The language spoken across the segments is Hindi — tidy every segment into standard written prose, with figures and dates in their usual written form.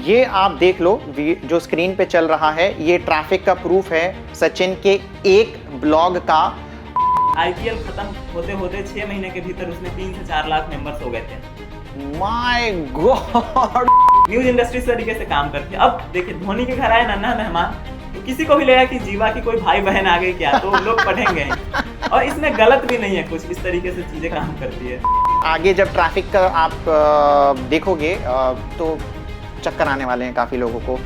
ये आप देख लो, जो स्क्रीन पे चल रहा है ये ट्रैफिक का प्रूफ है सचिन के एक ब्लॉग का। आईपीएल खत्म होते होते 6 महीने के भीतर उसमें 3 से 4 लाख मेंबर्स हो गए थे। माय गॉड, न्यूज इंडस्ट्री इस तरीके से काम करती है। अब देखिए, धोनी के घर आए नन्हा मेहमान, तो किसी को भी लगा कि जीवा की कोई भाई बहन आ गई क्या, तो लोग पढ़ेंगे। और इसमें गलत भी नहीं है, कुछ इस तरीके से चीजें काम करती है। आगे जब ट्रैफिक का आप देखोगे तो चक्कर आने वाले हैं काफी लोगों को।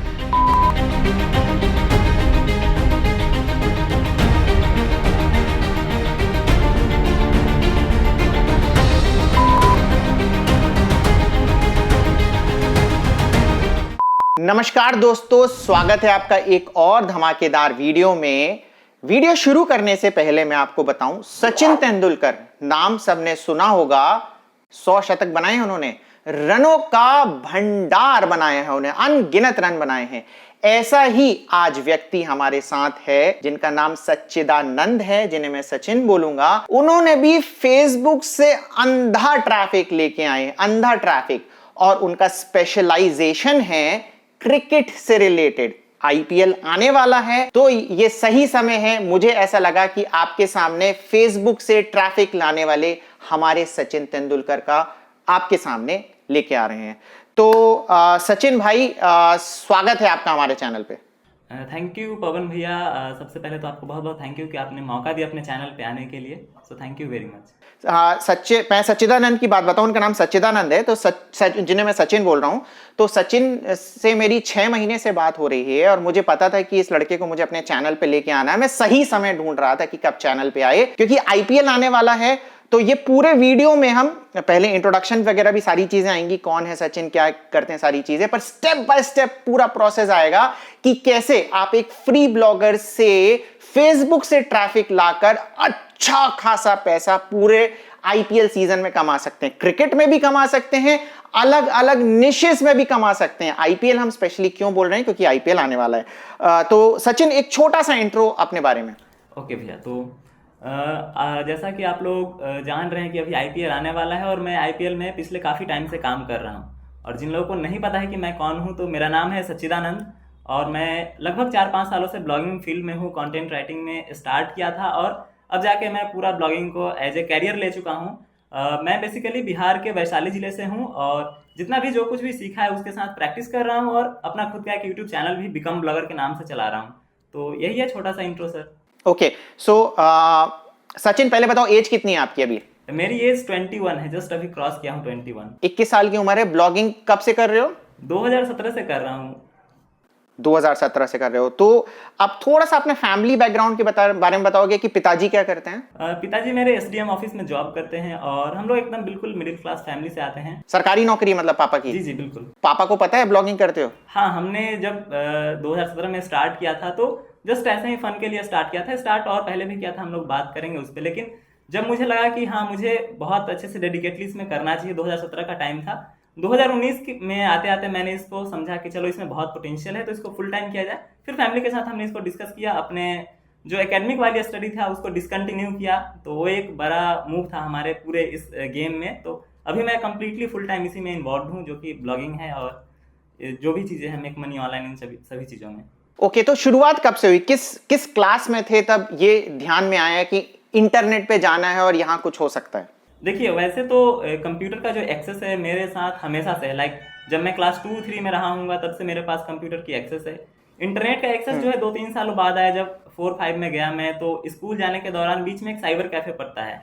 नमस्कार दोस्तों, स्वागत है आपका एक और धमाकेदार वीडियो में। वीडियो शुरू करने से पहले मैं आपको बताऊं, सचिन तेंदुलकर नाम सबने सुना होगा। 100 शतक बनाए हैं उन्होंने, रनों का भंडार बनाया है उन्हें, अनगिनत रन बनाए हैं। ऐसा ही आज व्यक्ति हमारे साथ है जिनका नाम सच्चिदानंद है, जिन्हें मैं सचिन बोलूंगा। उन्होंने भी फेसबुक से अंधा ट्रैफिक लेके आए हैं, अंधा ट्रैफिक, और उनका स्पेशलाइजेशन है क्रिकेट से रिलेटेड। आईपीएल आने वाला है तो ये सही समय है, मुझे ऐसा लगा कि आपके सामने फेसबुक से ट्रैफिक लाने वाले हमारे सचिन तेंदुलकर का आपके सामने लेके आ रहे हैं। तो सचिन भाई, स्वागत है आपका हमारे चैनल पे। थैंक यू पवन भैया। सबसे पहले तो आपको बहुत बहुत थैंक यू कि आपने मौका दिया अपने चैनल पे आने के लिए। So thank you very much. मैं सच्चिदानंद की बात बताऊं, उनका नाम सच्चिदानंद है, तो जिन्हें मैं सचिन बोल रहा हूं। तो सचिन से मेरी 6 महीने से बात हो रही है और मुझे पता था कि इस लड़के को मुझे अपने चैनल पे लेके आना है। मैं सही समय ढूंढ रहा था कि कब चैनल पे आए, क्योंकि आईपीएल आने वाला है। तो ये पूरे वीडियो में हम पहले इंट्रोडक्शन वगैरह भी सारी चीजें आएंगी, कौन है सचिन, क्या करते हैं, सारी चीजें, पर स्टेप बाय स्टेप पूरा प्रोसेस आएगा कि कैसे आप एक फ्री ब्लॉगर से फेसबुक से ट्रैफिक लाकर अच्छा खासा पैसा पूरे आईपीएल सीजन में कमा सकते हैं। क्रिकेट में भी कमा सकते हैं, अलग अलग निशेस में भी कमा सकते हैं। आईपीएल हम स्पेशली क्यों बोल रहे हैं, क्योंकि आईपीएल आने वाला है। तो सचिन, एक छोटा सा इंट्रो अपने बारे में। ओके भैया, तो जैसा कि आप लोग जान रहे हैं कि अभी आईपीएल आने वाला है और मैं आईपीएल में पिछले काफ़ी टाइम से काम कर रहा हूँ। और जिन लोगों को नहीं पता है कि मैं कौन हूँ, तो मेरा नाम है सच्चिदानंद और मैं लगभग 4-5 सालों से ब्लॉगिंग फील्ड में हूँ। कंटेंट राइटिंग में स्टार्ट किया था और अब जाके मैं पूरा ब्लॉगिंग को एज ए कैरियर ले चुका हूँ। मैं बेसिकली बिहार के वैशाली ज़िले से हूँ और जितना भी जो कुछ भी सीखा है उसके साथ प्रैक्टिस कर रहा हूँ और अपना खुद का एक यूट्यूब चैनल भी बिकम ब्लॉगर के नाम से चला रहा हूँ। तो यही है छोटा सा इंट्रो सर। ओके, सो सचिन, पहले बताओ एज कितनी है आपकी अभी? मेरी एज 21 है, जस्ट अभी क्रॉस किया हूँ 21। 21 साल की उम्र है। ब्लॉगिंग कब से कर रहे हो? 2017 से कर रहा हूँ। 2017 से कर रहे हो। तो आप थोड़ा सा अपने फैमिली बैकग्राउंड के बारे में बताओगे कि पिताजी क्या करते हैं? पिताजी मेरे एसडीएम ऑफिस में जॉब करते हैं और हम लोग एकदम बिल्कुल मिडिल क्लास फैमिली से आते हैं। सरकारी नौकरी मतलब पापा की? जी जी बिल्कुल। पापा को पता है ब्लॉगिंग करते हो? हाँ, हमने जब 2017 में स्टार्ट किया था तो जस्ट ऐसे ही फन के लिए स्टार्ट किया था। स्टार्ट और पहले भी किया था, हम लोग बात करेंगे उस पर। लेकिन जब मुझे लगा कि हाँ, मुझे बहुत अच्छे से डेडिकेटली इसमें करना चाहिए, 2017 का टाइम था। 2019 में आते आते मैंने इसको समझा कि चलो इसमें बहुत पोटेंशियल है, तो इसको फुल टाइम किया जाए। फिर फैमिली के साथ हमने इसको डिस्कस किया, अपने जो एकेडमिक वाली स्टडी था उसको डिसकंटिन्यू किया। तो वो एक बड़ा मूव था हमारे पूरे इस गेम में। तो अभी मैं कंप्लीटली फुल टाइम इसी में इन्वॉल्व हूँ, जो कि ब्लॉगिंग है और जो भी चीज़ें हैं, मेक मनी ऑनलाइन, इन सभी चीज़ों में। ओके, तो शुरुआत कब से हुई? किस क्लास में थे तब ये ध्यान में आया कि इंटरनेट पे जाना है और यहाँ कुछ हो सकता है? देखिए, वैसे तो कंप्यूटर का जो एक्सेस है मेरे साथ हमेशा से है। लाइक जब मैं क्लास 2-3 में रहा हूँगा तब से मेरे पास कंप्यूटर की एक्सेस है। इंटरनेट का एक्सेस जो है 2-3 सालों बाद आया। जब 4-5 में गया मैं, तो स्कूल जाने के दौरान बीच में एक साइबर कैफे पड़ता है,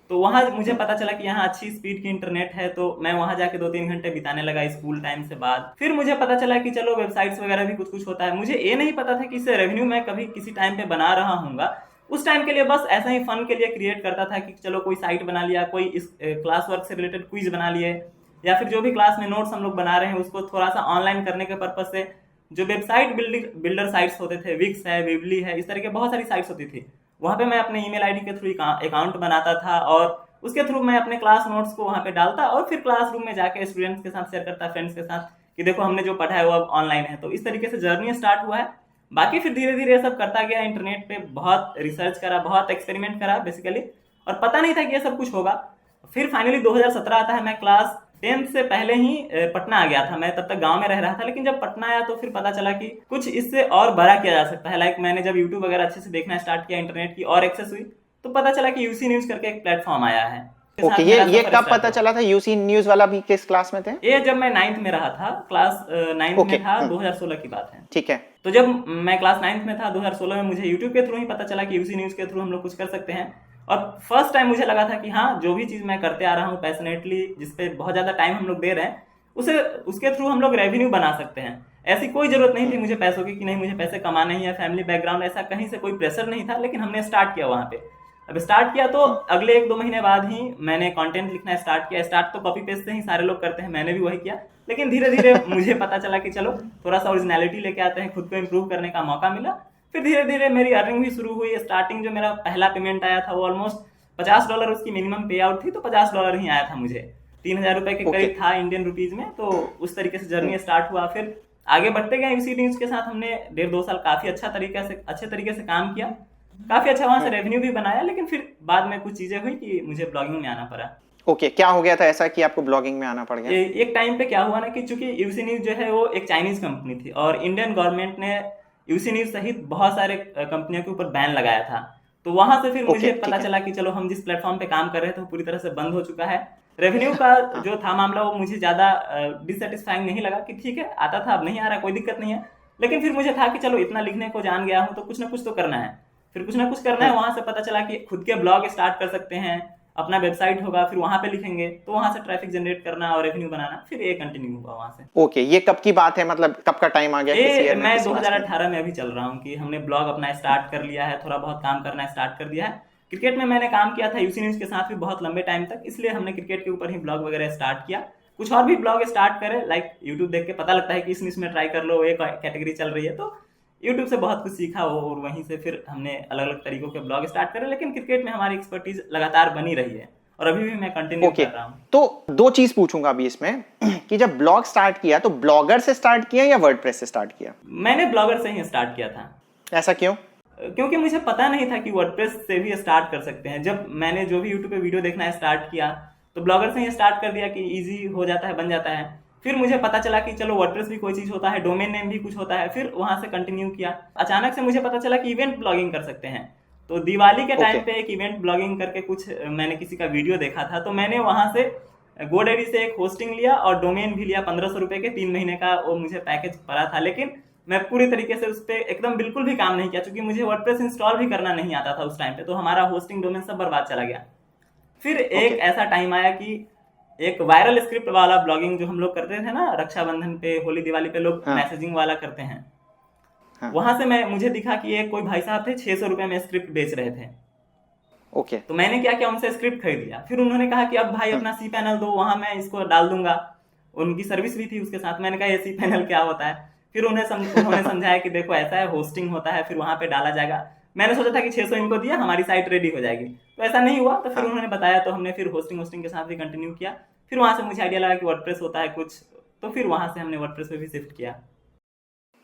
तो वहाँ मुझे पता चला कि यहाँ अच्छी स्पीड की इंटरनेट है। तो मैं वहाँ जाके 2-3 घंटे बिताने लगा स्कूल टाइम से बाद। फिर मुझे पता चला कि चलो वेबसाइट्स वगैरह भी कुछ कुछ होता है। मुझे ये नहीं पता था कि इससे रेवेन्यू मैं कभी किसी टाइम पे बना रहा हूँगा। उस टाइम के लिए बस ऐसा ही फन के लिए क्रिएट करता था कि चलो कोई साइट बना लिया, कोई इस क्लास वर्क से रिलेटेड क्विज बना लिए, या फिर जो भी क्लास में नोट्स हम लोग बना रहे हैं उसको थोड़ा सा ऑनलाइन करने के पर्पज से जो वेबसाइट बिल्डर साइट्स होते थे, विक्स है, विवली है, इस तरह के बहुत सारी साइट्स होती थी, वहाँ पे मैं अपने ईमेल आईडी के थ्रू अकाउंट बनाता था और उसके थ्रू मैं अपने क्लास नोट्स को वहाँ पे डालता और फिर क्लासरूम में जाके स्टूडेंट्स के साथ शेयर करता, फ्रेंड्स के साथ, कि देखो हमने जो पढ़ा है वो अब ऑनलाइन है। तो इस तरीके से जर्नी स्टार्ट हुआ है। बाकी फिर धीरे धीरे ये सब करता गया। इंटरनेट पे बहुत रिसर्च करा, बहुत एक्सपेरिमेंट करा बेसिकली, और पता नहीं था कि ये सब कुछ होगा। फिर फाइनली 2017 आता है, मैं क्लास 10th से पहले ही पटना आ गया था। मैं तब तक गांव में रह रहा था, लेकिन जब पटना आया तो फिर पता चला कि कुछ इससे और बड़ा किया जा सकता है। लाइक मैंने जब यूट्यूब वगैरह अच्छे से देखना स्टार्ट किया, इंटरनेट की और एक्सेस हुई, तो पता चला कि यूसी न्यूज करके एक प्लेटफॉर्म आया है। ओके, ये कब पता चला था? यूसी न्यूज वाला भी किस क्लास में थे? ये जब मैं 9th में रहा था, क्लास 9th में था, 2016 की बात है। ठीक है। तो जब मैं क्लास 9th में था 2016 में, मुझे यूट्यूब के थ्रू ही पता चला कि यूसी न्यूज के थ्रू हम लोग कुछ कर सकते हैं। और फर्स्ट टाइम मुझे लगा था कि हाँ, जो भी चीज मैं करते आ रहा हूँ पैशनेटली, जिसपे बहुत ज्यादा टाइम हम लोग दे रहे हैं, उसके थ्रू हम लोग रेवेन्यू बना सकते हैं। ऐसी कोई जरूरत नहीं थी मुझे पैसों की, कि नहीं मुझे पैसे कमाने ही है, फैमिली बैकग्राउंड ऐसा कहीं से कोई प्रेशर नहीं था। लेकिन हमने स्टार्ट किया वहां पे। अब स्टार्ट किया तो अगले 1-2 महीने बाद ही मैंने कंटेंट लिखना स्टार्ट किया। स्टार्ट तो कॉपी पेस्ट से ही सारे लोग करते हैं, मैंने भी वही किया। लेकिन धीरे धीरे मुझे पता चला कि चलो थोड़ा सा ओरिजिनलिटी लेके आते हैं, खुद को इम्प्रूव करने का मौका मिला। फिर धीरे धीरे मेरी अर्निंग भी शुरू हुई। स्टार्टिंग जो मेरा पहला पेमेंट आया था वो ऑलमोस्ट $50 उसकी मिनिमम पे आउट थी, तो $50 ही आया था मुझे। 3,000 रुपए के करीब था इंडियन रुपीज में। तो उस तरीके से जर्नी स्टार्ट हुआ। फिर आगे बढ़ते गए यूसी न्यूज के साथ। हमने 1.5-2 साल काफी अच्छे तरीके से काम किया, काफी अच्छा वहां से रेवेन्यू भी बनाया। लेकिन फिर बाद में कुछ चीजें हुई कि मुझे ब्लॉगिंग में आना पड़ा। ओके, क्या हो गया था ऐसा कि आपको ब्लॉगिंग में आना पड़ गया? एक टाइम पे क्या हुआ ना कि चूंकि यूसी न्यूज जो है वो एक चाइनीज कंपनी थी, और इंडियन गवर्नमेंट ने यूसी न्यूज सहित बहुत सारे कंपनियों के ऊपर बैन लगाया था। तो वहां से फिर मुझे पता चला कि चलो हम जिस प्लेटफॉर्म पे काम कर रहे थे वो पूरी तरह से बंद हो चुका है। रेवेन्यू का जो था मामला वो मुझे ज्यादा डिससेटिस्फाइंग नहीं लगा, कि ठीक है आता था अब नहीं आ रहा, कोई दिक्कत नहीं है। लेकिन फिर मुझे था कि चलो इतना लिखने को जान गया हूं तो कुछ ना कुछ तो करना है। फिर कुछ ना कुछ करना है। वहां से पता चला कि खुद के ब्लॉग स्टार्ट कर सकते हैं, अपना वेबसाइट होगा, फिर वहां पे लिखेंगे, तो वहां से ट्रैफिक जनरेट करना और रेवेन्यू बनाना। फिर ये कंटिन्यू हुआ वहां से। ओके, ये कब की बात है? मतलब कब का टाइम आ गया? किस ईयर में? मैं किस क्लास में? 2018 में अभी चल रहा हूँ कि हमने ब्लॉग अपना स्टार्ट कर लिया है, थोड़ा बहुत काम करना स्टार्ट कर दिया है। क्रिकेट में मैंने काम किया था यूसी न्यूज के साथ भी बहुत लंबे टाइम तक, इसलिए हमने क्रिकेट के ऊपर ही ब्लॉग वगैरह स्टार्ट किया। कुछ और भी ब्लॉग स्टार्ट करे, लाइक यूट्यूब देख के पता लगता है कि इस न्यूज में ट्राई कर लो, एक कैटेगरी चल रही है, तो यूट्यूब से बहुत कुछ सीखा और वहीं से फिर हमने अलग अलग तरीकों के ब्लॉग स्टार्ट करे। लेकिन क्रिकेट में हमारी एक्सपर्टीज लगातार बनी रही है और अभी भी मैं कंटिन्यू कर रहा हूँ। तो दो चीज पूछूंगा अभी इसमें कि जब ब्लॉग स्टार्ट किया तो ब्लॉगर से स्टार्ट किया या वर्डप्रेस से स्टार्ट किया? मैंने ब्लॉगर से ही स्टार्ट किया था। ऐसा क्यों? क्योंकि मुझे पता नहीं था कि वर्डप्रेस से भी स्टार्ट कर सकते हैं। जब मैंने जो भी यूट्यूब पे वीडियो देखना स्टार्ट किया तो ब्लॉगर से ही स्टार्ट कर दिया कि इजी हो जाता है, बन जाता है। फिर मुझे पता चला कि चलो वर्डप्रेस भी कोई चीज होता है, डोमेन नेम भी कुछ होता है। फिर वहां से कंटिन्यू किया। अचानक से मुझे पता चला कि इवेंट ब्लॉगिंग कर सकते हैं। तो दिवाली के टाइम पे एक इवेंट ब्लॉगिंग करके कुछ मैंने किसी का वीडियो देखा था, तो मैंने वहां से GoDaddy से एक होस्टिंग लिया और डोमेन भी लिया 1500 रुपए के, 3 महीने का वो मुझे पैकेज पड़ा था। लेकिन मैं पूरी तरीके से उस पर एकदम बिल्कुल भी काम नहीं किया, क्योंकि मुझे वर्डप्रेस इंस्टॉल भी करना नहीं आता था उस टाइम पे। तो हमारा होस्टिंग डोमेन सब बर्बाद चला गया। फिर एक ऐसा टाइम आया कि एक वायरल स्क्रिप्ट वाला ब्लॉगिंग जो हम लोग करते थे ना, रक्षाबंधन पे, होली दिवाली पे लोग मैसेजिंग वाला करते हैं, वहां से मुझे दिखा कि एक कोई भाई साहब थे 600 रुपए में स्क्रिप्ट बेच रहे थे। ओके। तो मैंने क्या किया, उनसे स्क्रिप्ट खरीद लिया। फिर उन्होंने कहा कि अब भाई अपना सी पैनल दो, वहां मैं इसको डाल दूंगा। उनकी सर्विस भी थी उसके साथ। मैंने कहा ये सी पैनल क्या होता है? फिर उन्होंने समझाया कि देखो ऐसा है, होस्टिंग होता है, फिर वहां पे डाला जाएगा। मैंने सोचा था कि 600 इनको दिया हमारी साइट रेडी हो जाएगी, तो ऐसा नहीं हुआ। तो फिर उन्होंने बताया, तो हमने फिर होस्टिंग के साथ भी कंटिन्यू किया। फिर वहां से मुझे आइडिया लगा कि वर्डप्रेस होता है कुछ, तो फिर वहां से हमने वर्डप्रेस पे भी शिफ्ट किया।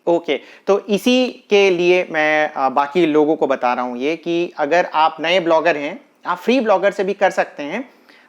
ओके, तो इसी के लिए मैं बाकी लोगों को बता रहा हूं ये कि अगर आप नए ब्लॉगर हैं, आप फ्री ब्लॉगर से भी कर सकते हैं,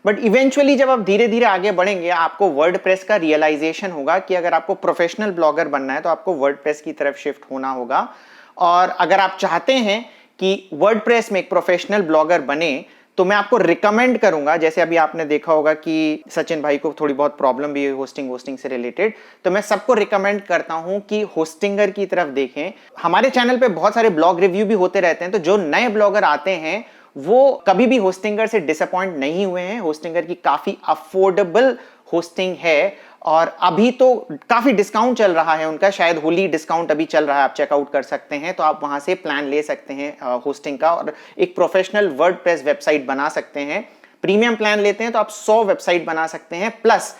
बट इवेंचुअली जब आप धीरे धीरे आगे बढ़ेंगे आपको वर्डप्रेस का रियलाइजेशन होगा कि अगर आपको प्रोफेशनल ब्लॉगर बनना है तो आपको वर्डप्रेस की तरफ शिफ्ट होना होगा। और अगर आप चाहते हैं कि वर्डप्रेस में एक प्रोफेशनल ब्लॉगर बने तो मैं आपको रिकमेंड करूंगा, जैसे अभी आपने देखा होगा कि सचिन भाई को थोड़ी बहुत प्रॉब्लम भी है होस्टिंग से रिलेटेड, तो मैं सबको रिकमेंड करता हूं कि होस्टिंगर की तरफ देखें। हमारे चैनल पे बहुत सारे ब्लॉग रिव्यू भी होते रहते हैं, तो जो नए ब्लॉगर आते हैं वो कभी भी होस्टिंगर से डिसअपॉइंट नहीं हुए हैं। होस्टिंगर की काफी अफोर्डेबल होस्टिंग है और अभी तो काफी डिस्काउंट चल रहा है उनका, शायद होली डिस्काउंट अभी चल रहा है, आप चेकआउट कर सकते हैं। तो आप वहां से प्लान ले सकते हैं होस्टिंग का और एक प्रोफेशनल वर्डप्रेस वेबसाइट बना सकते हैं। प्रीमियम प्लान लेते हैं तो आप 100 वेबसाइट बना सकते हैं, प्लस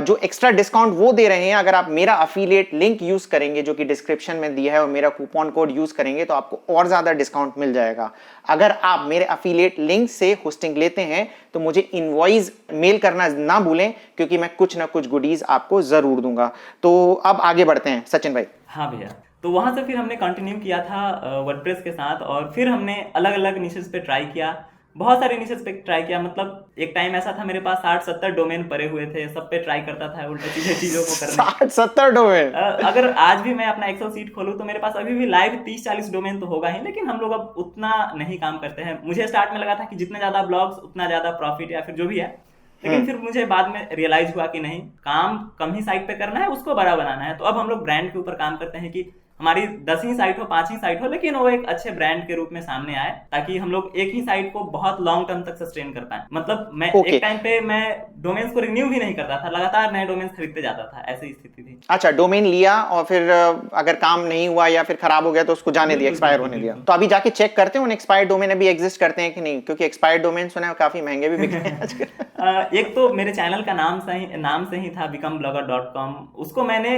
जो एक्स्ट्रा डिस्काउंट वो दे रहे हैं, अगर आप मेरा अफिलिएट लिंक यूज करेंगे जो कि डिस्क्रिप्शन में दिया है और मेरा कूपन कोड यूज करेंगे तो आपको और ज्यादा डिस्काउंट मिल जाएगा। अगर आप मेरे अफिलिएट लिंक से होस्टिंग लेते हैं तो मुझे इनवॉइस मेल करना ना भूलें, क्योंकि मैं कुछ ना कुछ गुडीज आपको जरूर दूंगा। तो अब आगे बढ़ते हैं सचिन भाई। हाँ भैया, तो वहां से फिर हमने कंटिन्यू किया था वर्डप्रेस के साथ, और फिर हमने अलग अलग निशेस पे ट्राई किया। बहुत सारे निशेस पे ट्राई किया, मतलब एक टाइम ऐसा था मेरे पास 60-70 डोमेन पड़े हुए थे, सब पे ट्राई करता था उल्टे सीधे चीजों को करने। 60-70 डोमेन? अगर आज भी मैं अपना एक्सेल सीट खोलूं तो मेरे पास अभी भी लाइव 30-40 डोमेन तो होगा ही, लेकिन हम लोग अब उतना नहीं काम करते हैं। मुझे स्टार्ट में लगा था कि जितने ज्यादा ब्लॉग्स उतना ज्यादा प्रॉफिट या फिर जो भी है, लेकिन फिर मुझे बाद में रियलाइज हुआ कि नहीं, काम कम ही साइट पे करना है, उसको बड़ा बनाना है। तो अब हम लोग ब्रांड के ऊपर काम करते हैं कि हमारी 10 ही साइट हो, 5 ही साइट हो, लेकिन वो एक अच्छे ब्रांड के रूप में सामने आए, ताकि हम लोग एक ही साइट को बहुत लॉन्ग टर्म तक सस्टेन कर पाए। मतलब मैं एक टाइम पे मैं डोमेन्स को रिन्यू भी नहीं करता था, लगातार नए डोमेन्स खरीदते जाता था, ऐसी स्थिति थी। अच्छा, डोमेन लिया और फिर अगर काम नहीं हुआ या फिर खराब हो गया तो उसको जाने दिया, एक्सपायर होने दिया। तो अभी जाके चेक करते हैं उन एक्सपायर्ड डोमेन अभी एग्जिस्ट करते हैं कि नहीं, क्योंकि एक्सपायर्ड डोमेन सुना है काफी महंगे भी बिकते हैं आजकल। एक तो मेरे चैनल का नाम से ही था becomblogger.com, उसको मैंने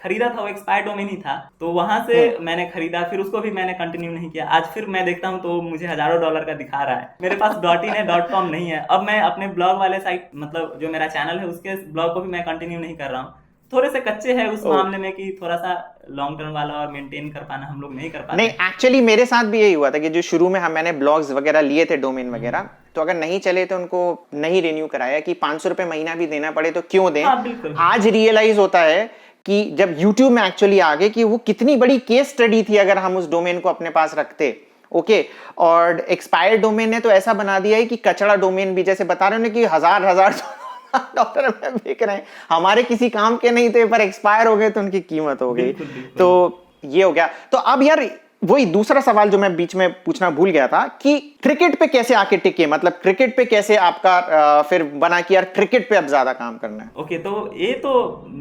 खरीदा था, वो एक्सपायर्ड डोमेन ही था, तो वहां से मैंने खरीदा, फिर उसको भी मैंने कंटिन्यू नहीं किया। आज फिर मैं देखता हूं तो मुझे हजारों डॉलर का दिखा रहा है, मेरे पास .in है, .com नहीं है। अब मैं अपने ब्लॉग वाले साइट, मतलब जो मेरा चैनल है उसके ब्लॉग को भी मैं कंटिन्यू नहीं कर रहा हूँ। थोड़े से कच्चे हैं उस मामले में कि थोड़ा सा लॉन्ग टर्म वाला और मेंटेन कर पाना हम लोग नहीं कर पाते। नहीं, एक्चुअली मेरे साथ भी यही हुआ था कि जो शुरू में मैंने ब्लॉग्स वगैरह लिए थे, डोमेन वगैरह, तो अगर नहीं चले तो उनको नहीं रिन्यू कराया कि 500 रुपए महीना भी देना पड़े तो क्यों दें। आज रियलाइज होता है कि जब YouTube में एक्चुअली आ गए कि वो कितनी बड़ी केस स्टडी थी अगर हम उस डोमेन को अपने पास रखते। ओके, और एक्सपायर्ड डोमेन ने तो ऐसा बना दिया है कि कचड़ा डोमेन भी, जैसे बता रहे हो ना कि हजार डॉलर में बिक रहे हैं, हमारे किसी काम के नहीं थे पर एक्सपायर हो गए तो उनकी कीमत हो गई। तो ये हो गया। तो अब यार वही दूसरा सवाल जो मैं बीच में पूछना भूल गया था कि क्रिकेट पे कैसे आके टिके, मतलब क्रिकेट पे कैसे आपका फिर बना कि यार क्रिकेट पे अब ज्यादा काम करना है। ओके, तो ये तो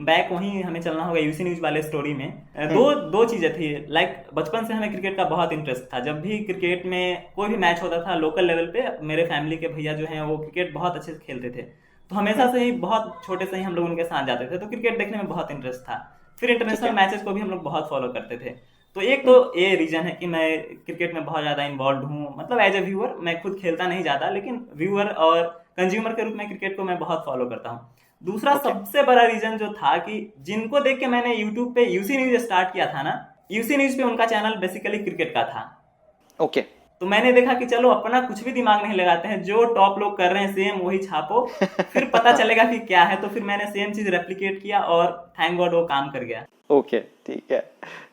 बैक वहीं हमें चलना होगा यूसी न्यूज वाले स्टोरी में। दो चीजें थी। लाइक बचपन से हमें क्रिकेट का बहुत इंटरेस्ट था। जब भी क्रिकेट में कोई भी मैच होता था लोकल लेवल पे, मेरे फैमिली के भैया जो हैं वो क्रिकेट बहुत अच्छे से खेलते थे, तो हमेशा से ही बहुत छोटे से ही हम लोग उनके साथ जाते थे, तो क्रिकेट देखने में बहुत इंटरेस्ट था। फिर इंटरनेशनल मैचेस को भी हम लोग बहुत फॉलो करते थे। तो एक तो ये रीजन है कि मैं क्रिकेट में बहुत ज्यादा इन्वॉल्व हूँ, मतलब एज ए व्यूअर, मैं खुद खेलता नहीं ज्यादा, लेकिन व्यूअर और कंज्यूमर के रूप में क्रिकेट को मैं बहुत फॉलो करता हूँ। दूसरा सबसे बड़ा रीजन जो था कि जिनको देख के मैंने यूट्यूब पे यूसी न्यूज स्टार्ट किया था ना, यूसी न्यूज पे उनका चैनल बेसिकली क्रिकेट का था। ओके, तो मैंने देखा कि चलो अपना कुछ भी दिमाग नहीं लगाते हैं, जो टॉप लोग कर रहे हैं सेम वही छापो, फिर पता चलेगा कि क्या है। तो फिर मैंने सेम चीज रेप्लिकेट किया और थैंक गॉड वो काम कर गया। ओके, ठीक है।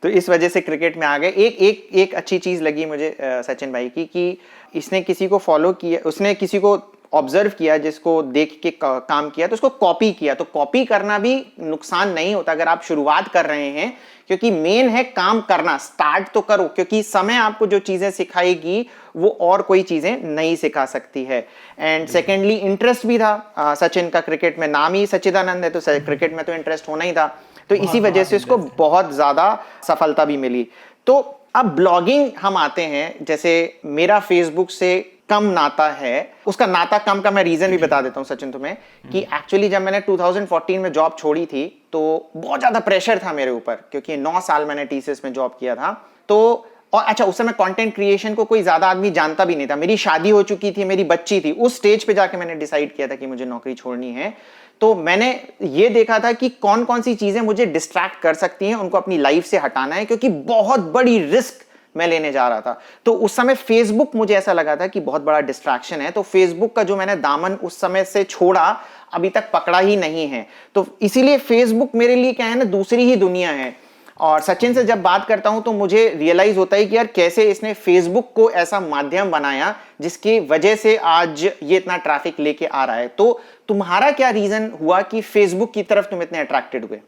तो इस वजह से क्रिकेट में आ गए। एक अच्छी चीज लगी मुझे सचिन भाई की कि इसने किसी को फॉलो किया, उसने किसी को ऑब्जर्व किया, जिसको देख के काम किया तो उसको कॉपी किया। तो कॉपी करना भी नुकसान नहीं होता अगर आप शुरुआत कर रहे हैं, क्योंकि मेन है काम करना। स्टार्ट तो करो, क्योंकि समय आपको जो चीजें सिखाएगी वो और कोई चीजें नहीं सिखा सकती है। एंड सेकेंडली इंटरेस्ट भी था सचिन का, क्रिकेट में नाम ही सच्चिदानंद है तो क्रिकेट में तो इंटरेस्ट होना ही था, तो इसी वजह से उसको बहुत ज्यादा सफलता भी मिली। तो अब ब्लॉगिंग हम आते हैं, जैसे मेरा फेसबुक से कम नाता है, उसका नाता कम का मैं रीजन भी बता देता हूं सचिन तुम्हें, कि एक्चुअली जब मैंने 2014 में जॉब छोड़ी थी तो बहुत ज्यादा प्रेशर था मेरे ऊपर, क्योंकि 9 साल मैंने टीसीएस में जॉब किया था। तो और अच्छा, उस समय कंटेंट क्रिएशन को कोई ज्यादा आदमी जानता भी नहीं था, मेरी शादी हो चुकी थी, मेरी बच्ची थी। उस स्टेज पे जाके मैंने डिसाइड किया था कि मुझे नौकरी छोड़नी है। तो मैंने ये देखा था कि कौन कौन सी चीजें मुझे डिस्ट्रैक्ट कर सकती हैं, उनको अपनी लाइफ से हटाना है, क्योंकि बहुत बड़ी रिस्क मैं लेने जा रहा था। तो उस समय फेसबुक मुझे ऐसा लगा था कि बहुत बड़ा डिस्ट्रैक्शन है, तो फेसबुक का जो मैंने दामन उस समय से छोड़ा अभी तक पकड़ा ही नहीं है। तो इसीलिए फेसबुक मेरे लिए क्या है ना, दूसरी ही दुनिया है। और सचिन से जब बात करता हूं तो मुझे रियलाइज होता है कि यार कैसे इसने फेसबुक को ऐसा माध्यम बनाया जिसकी वजह से आज ये इतना ट्रैफिक लेके आ रहा है। तो तुम्हारा क्या रीजन हुआ कि फेसबुक की तरफ तुम इतने अट्रैक्टेड हुए?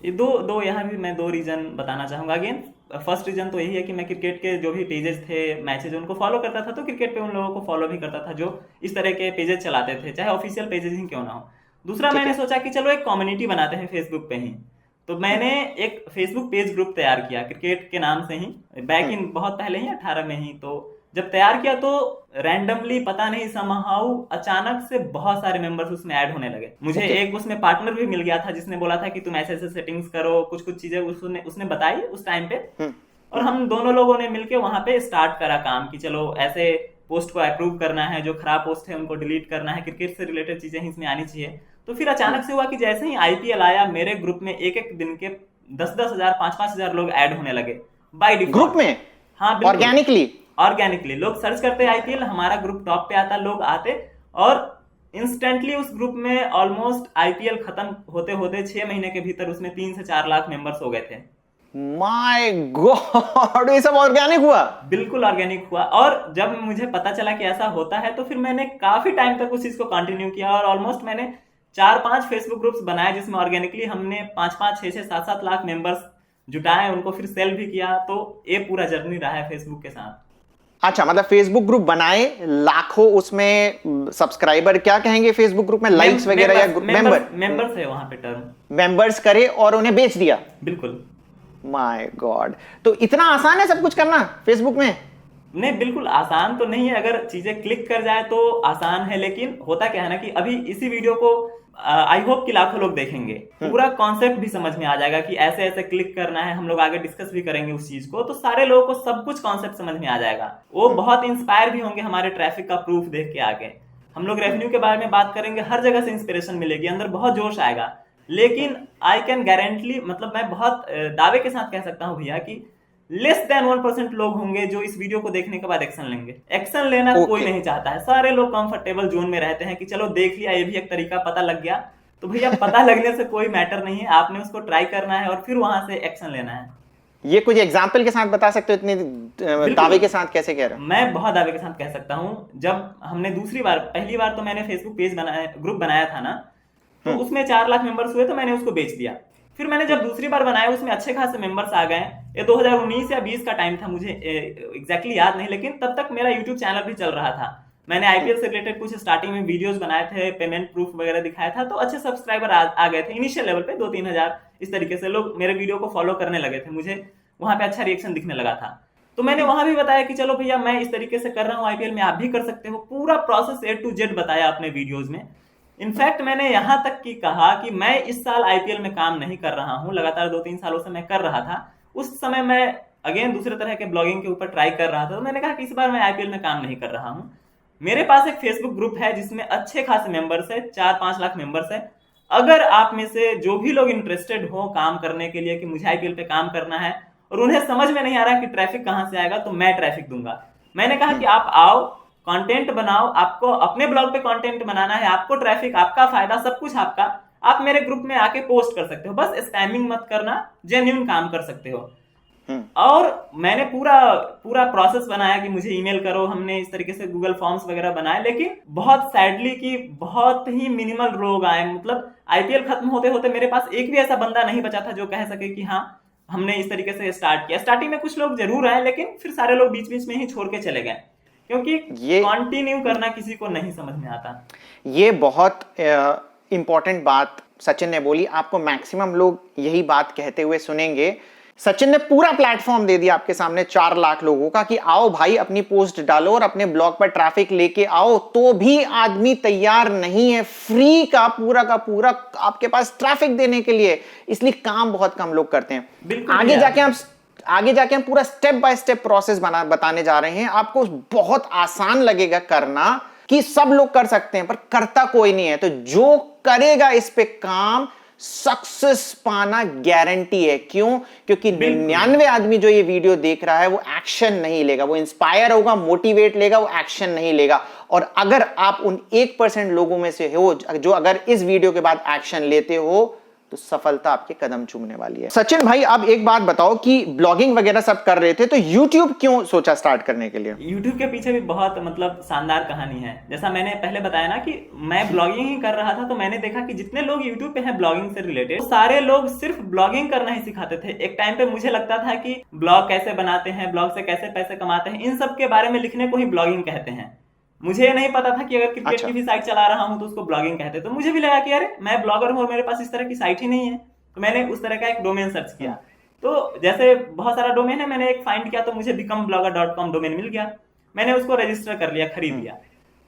दो यहाँ भी मैं 2 रीजन बताना चाहूंगा। अगेन फर्स्ट रीजन तो यही है कि मैं क्रिकेट के जो भी पेजेस थे, मैचेज, उनको फॉलो करता था, तो क्रिकेट पे उन लोगों को फॉलो भी करता था जो इस तरह के पेजेस चलाते थे, चाहे ऑफिशियल पेजेस ही क्यों ना हो। दूसरा मैंने सोचा कि चलो एक कम्युनिटी बनाते हैं फेसबुक पे ही, तो मैंने एक फेसबुक पेज ग्रुप तैयार किया क्रिकेट के नाम से ही, बैक इन बहुत पहले ही 18 में ही। तो जब तैयार किया तो रैंडमली पता नहीं समहाउ अचानक से बहुत सारे मेंबर्स उसमें ऐड होने लगे। मुझे एक उसमें पार्टनर भी मिल गया था जिसने बोला था कि तुम ऐसे ऐसे सेटिंग्स करो, कुछ चीजें उसने बताई उस टाइम पे, और हम दोनों लोगों ने मिलके वहां पे स्टार्ट करा काम कि चलो ऐसे पोस्ट को अप्रूव करना है, जो खराब पोस्ट है उनको डिलीट करना है, क्रिकेट से रिलेटेड चीजें ही इसमें आनी चाहिए। तो फिर अचानक से हुआ कि जैसे ही आईपीएल आया, मेरे ग्रुप में एक दिन के 10-10 हजार 5-5 हजार लोग ऐड होने लगे बाय डिफॉल्ट ग्रुप में। हाँ, ऑर्गेनिकली ऑर्गेनिकली लोग सर्च करते आईपीएल, हमारा ग्रुप टॉप पे आता, लोग आते और इंस्टेंटली उस ग्रुप में ऑलमोस्ट आईपीएल खत्म होते होते 6 महीने के भीतर उसमें 3 से 4 लाख मेंबर्स हो गए थे। माय गॉड, ये सब ऑर्गेनिक हुआ? बिल्कुल ऑर्गेनिक हुआ। और जब मुझे पता चला कि ऐसा होता है तो फिर मैंने काफी टाइम तक उस चीज को कंटिन्यू किया और ऑलमोस्ट मैंने 4-5 फेसबुक ग्रुप्स बनाए जिसमें ऑर्गेनिकली हमने 5-5, 6-6, 7-7 लाख मेंबर्स जुटाए, उनको फिर सेल भी किया। तो ये पूरा जर्नी रहा है फेसबुक के साथ। अच्छा, मतलब फेसबुक ग्रुप बनाए, लाखों उसमें सब्सक्राइबर, क्या कहेंगे फेसबुक ग्रुप में, लाइक्स वगैरह, या मेंबर्स है वहां पे टर्म, मेंबर्स करे और उन्हें बेच दिया? बिल्कुल। माय गॉड, तो इतना आसान है सब कुछ करना फेसबुक में? नहीं, बिल्कुल आसान तो नहीं है, अगर चीजें क्लिक कर जाए तो आसान है। लेकिन होता क्या है ना कि अभी इसी वीडियो को आई होप कि लाखों लोग देखेंगे, पूरा कॉन्सेप्ट भी समझ में आ जाएगा कि ऐसे ऐसे क्लिक करना है। हम लोग आगे डिस्कस भी करेंगे उस चीज को, तो सारे लोगों को सब कुछ कॉन्सेप्ट समझ में आ जाएगा। वो बहुत इंस्पायर भी होंगे हमारे ट्रैफिक का प्रूफ देख के। आगे हम लोग रेवेन्यू के बारे में बात करेंगे, हर जगह से इंस्पिरेशन मिलेगी, अंदर बहुत जोश आएगा। लेकिन आई कैन गारंटली, मतलब मैं बहुत दावे के साथ कह सकता हूँ भैया कि लेस देन 1% लोग होंगे जो इस वीडियो को देखने के बाद एक्शन लेंगे। एक्शन लेना कोई नहीं चाहता है, सारे लोग कंफर्टेबल जोन में रहते हैं कि चलो देख लिया, ये भी एक तरीका पता लग गया। तो भैया पता लगने से कोई मैटर नहीं है, आपने उसको ट्राई करना है और फिर वहां से एक्शन लेना है। ये कुछ एग्जाम्पल के साथ बता सकते हो? इतने दावे के साथ कैसे कह रहे हो? मैं बहुत दावे के साथ कह सकता हूँ। जब हमने पहली बार तो मैंने फेसबुक पेज बनाया, ग्रुप बनाया था ना, तो उसमें 4 लाख मेंबर्स हुए तो मैंने उसको बेच दिया। फिर मैंने जब दूसरी बार बनाया उसमें अच्छे खासे मेंबर्स आ गए। ये 2019 या 20 का टाइम था, मुझे एग्जैक्टली याद नहीं, लेकिन तब तक मेरा यूट्यूब चैनल भी चल रहा था। मैंने आईपीएल से रिलेटेड कुछ स्टार्टिंग में वीडियोस बनाए थे, पेमेंट प्रूफ वगैरह दिखाया था, तो अच्छे सब्सक्राइबर आ गए थे इनिशियल लेवल पे, 2-3 हजार। इस तरीके से लोग मेरे वीडियो को फॉलो करने लगे थे, मुझे वहां पे अच्छा रिएक्शन दिखने लगा था। तो मैंने वहां भी बताया कि चलो भैया मैं इस तरीके से कर रहा हूँ आईपीएल में, आप भी कर सकते हो। पूरा प्रोसेस A to Z बताया अपने वीडियोज में। इनफैक्ट मैंने यहां तक की कहा कि मैं इस साल आईपीएल में काम नहीं कर रहा हूं, लगातार 2-3 सालों से मैं कर रहा था। उस समय मैं अगेन दूसरे तरह के ब्लॉगिंग के ऊपर ट्राई कर रहा था। तो मैंने कहा कि इस बार मैं आईपीएल में काम नहीं कर रहा हूं। मेरे पास एक फेसबुक ग्रुप है जिसमें अच्छे खासे मेंबर्स है, 4-5 लाख मेंबर्स है। अगर आप में से जो भी लोग इंटरेस्टेड हो काम करने के लिए कि मुझे आईपीएल पे काम करना है और उन्हें समझ में नहीं आ रहा कि ट्रैफिक कहां से आएगा, तो मैं ट्रैफिक दूंगा। मैंने कहा कि आप आओ, कंटेंट बनाओ, आपको अपने ब्लॉग पे कंटेंट बनाना है, आपको ट्रैफिक, आपका फायदा, सब कुछ आपका। आप मेरे ग्रुप में आके पोस्ट कर सकते हो, बस स्पैमिंग मत करना, जेन्युइन काम कर सकते हो। और मैंने पूरा प्रोसेस बनाया कि मुझे ईमेल करो, हमने इस तरीके से गूगल फॉर्म्स वगैरह बनाए। लेकिन बहुत सैडली कि बहुत ही मिनिमल लोग आए, मतलब आईपीएल खत्म होते होते मेरे पास एक भी ऐसा बंदा नहीं बचा था जो कह सके कि हाँ हमने इस तरीके से स्टार्ट किया। स्टार्टिंग में कुछ लोग जरूर आए, लेकिन फिर सारे लोग बीच बीच में ही छोड़ के चले गए, क्योंकि ये कंटिन्यू करना किसी को नहीं समझ में आता। ये बहुत इंपॉर्टेंट बात सचिन ने बोली, आपको मैक्सिमम लोग यही बात कहते हुए सुनेंगे। सचिन ने पूरा प्लेटफॉर्म दे दिया आपके सामने 4 लाख लोगों का कि आओ भाई अपनी पोस्ट डालो और अपने ब्लॉग पर ट्रैफिक लेके आओ। तो भी आदमी तैयार नहीं है फ्री का पूरा आपके पास ट्रैफिक देने के लिए, इसलिए काम बहुत कम लोग करते हैं। आगे जाके हम पूरा स्टेप बाय स्टेप प्रोसेस बताने जा रहे हैं। आपको बहुत आसान लगेगा करना कि सब लोग कर सकते हैं, पर करता कोई नहीं है। तो जो करेगा इस पे काम, सक्सेस पाना गारंटी है। क्यों? क्योंकि 99 आदमी जो ये वीडियो देख रहा है वो एक्शन नहीं लेगा, वो इंस्पायर होगा, मोटिवेट लेगा, वो एक्शन नहीं लेगा। और अगर आप उन 1% लोगों में से हो जो अगर इस वीडियो के बाद एक्शन लेते हो, तो सफलता आपके कदम चूमने वाली है। सचिन भाई, आप एक बात बताओ कि ब्लॉगिंग वगैरह सब कर रहे थे, तो YouTube क्यों सोचा स्टार्ट करने के लिए? YouTube के पीछे भी बहुत मतलब शानदार कहानी है। जैसा मैंने पहले बताया ना कि मैं ब्लॉगिंग ही कर रहा था, तो मैंने देखा कि जितने लोग YouTube पे हैं ब्लॉगिंग से रिलेटेड, सारे लोग सिर्फ ब्लॉगिंग करना ही सिखाते थे। एक टाइम पे मुझे लगता था कि ब्लॉग कैसे बनाते हैं, ब्लॉग से कैसे पैसे कमाते हैं, इन सब के बारे में लिखने को ही ब्लॉगिंग कहते हैं। मुझे ये नहीं पता था कि अगर क्रिकेट की भी साइट चला रहा हूं तो उसको ब्लॉगिंग कहते। तो मुझे भी लगा कि अरे मैं ब्लॉगर हूं और मेरे पास इस तरह की साइट ही नहीं है। तो मैंने उस तरह का एक डोमेन सर्च किया। तो जैसे बहुत सारा डोमेन है, मैंने एक फाइंड किया तो मुझे becomblogger.com डोमेन मिल गया। मैंने उसको रजिस्टर कर लिया, खरीद लिया।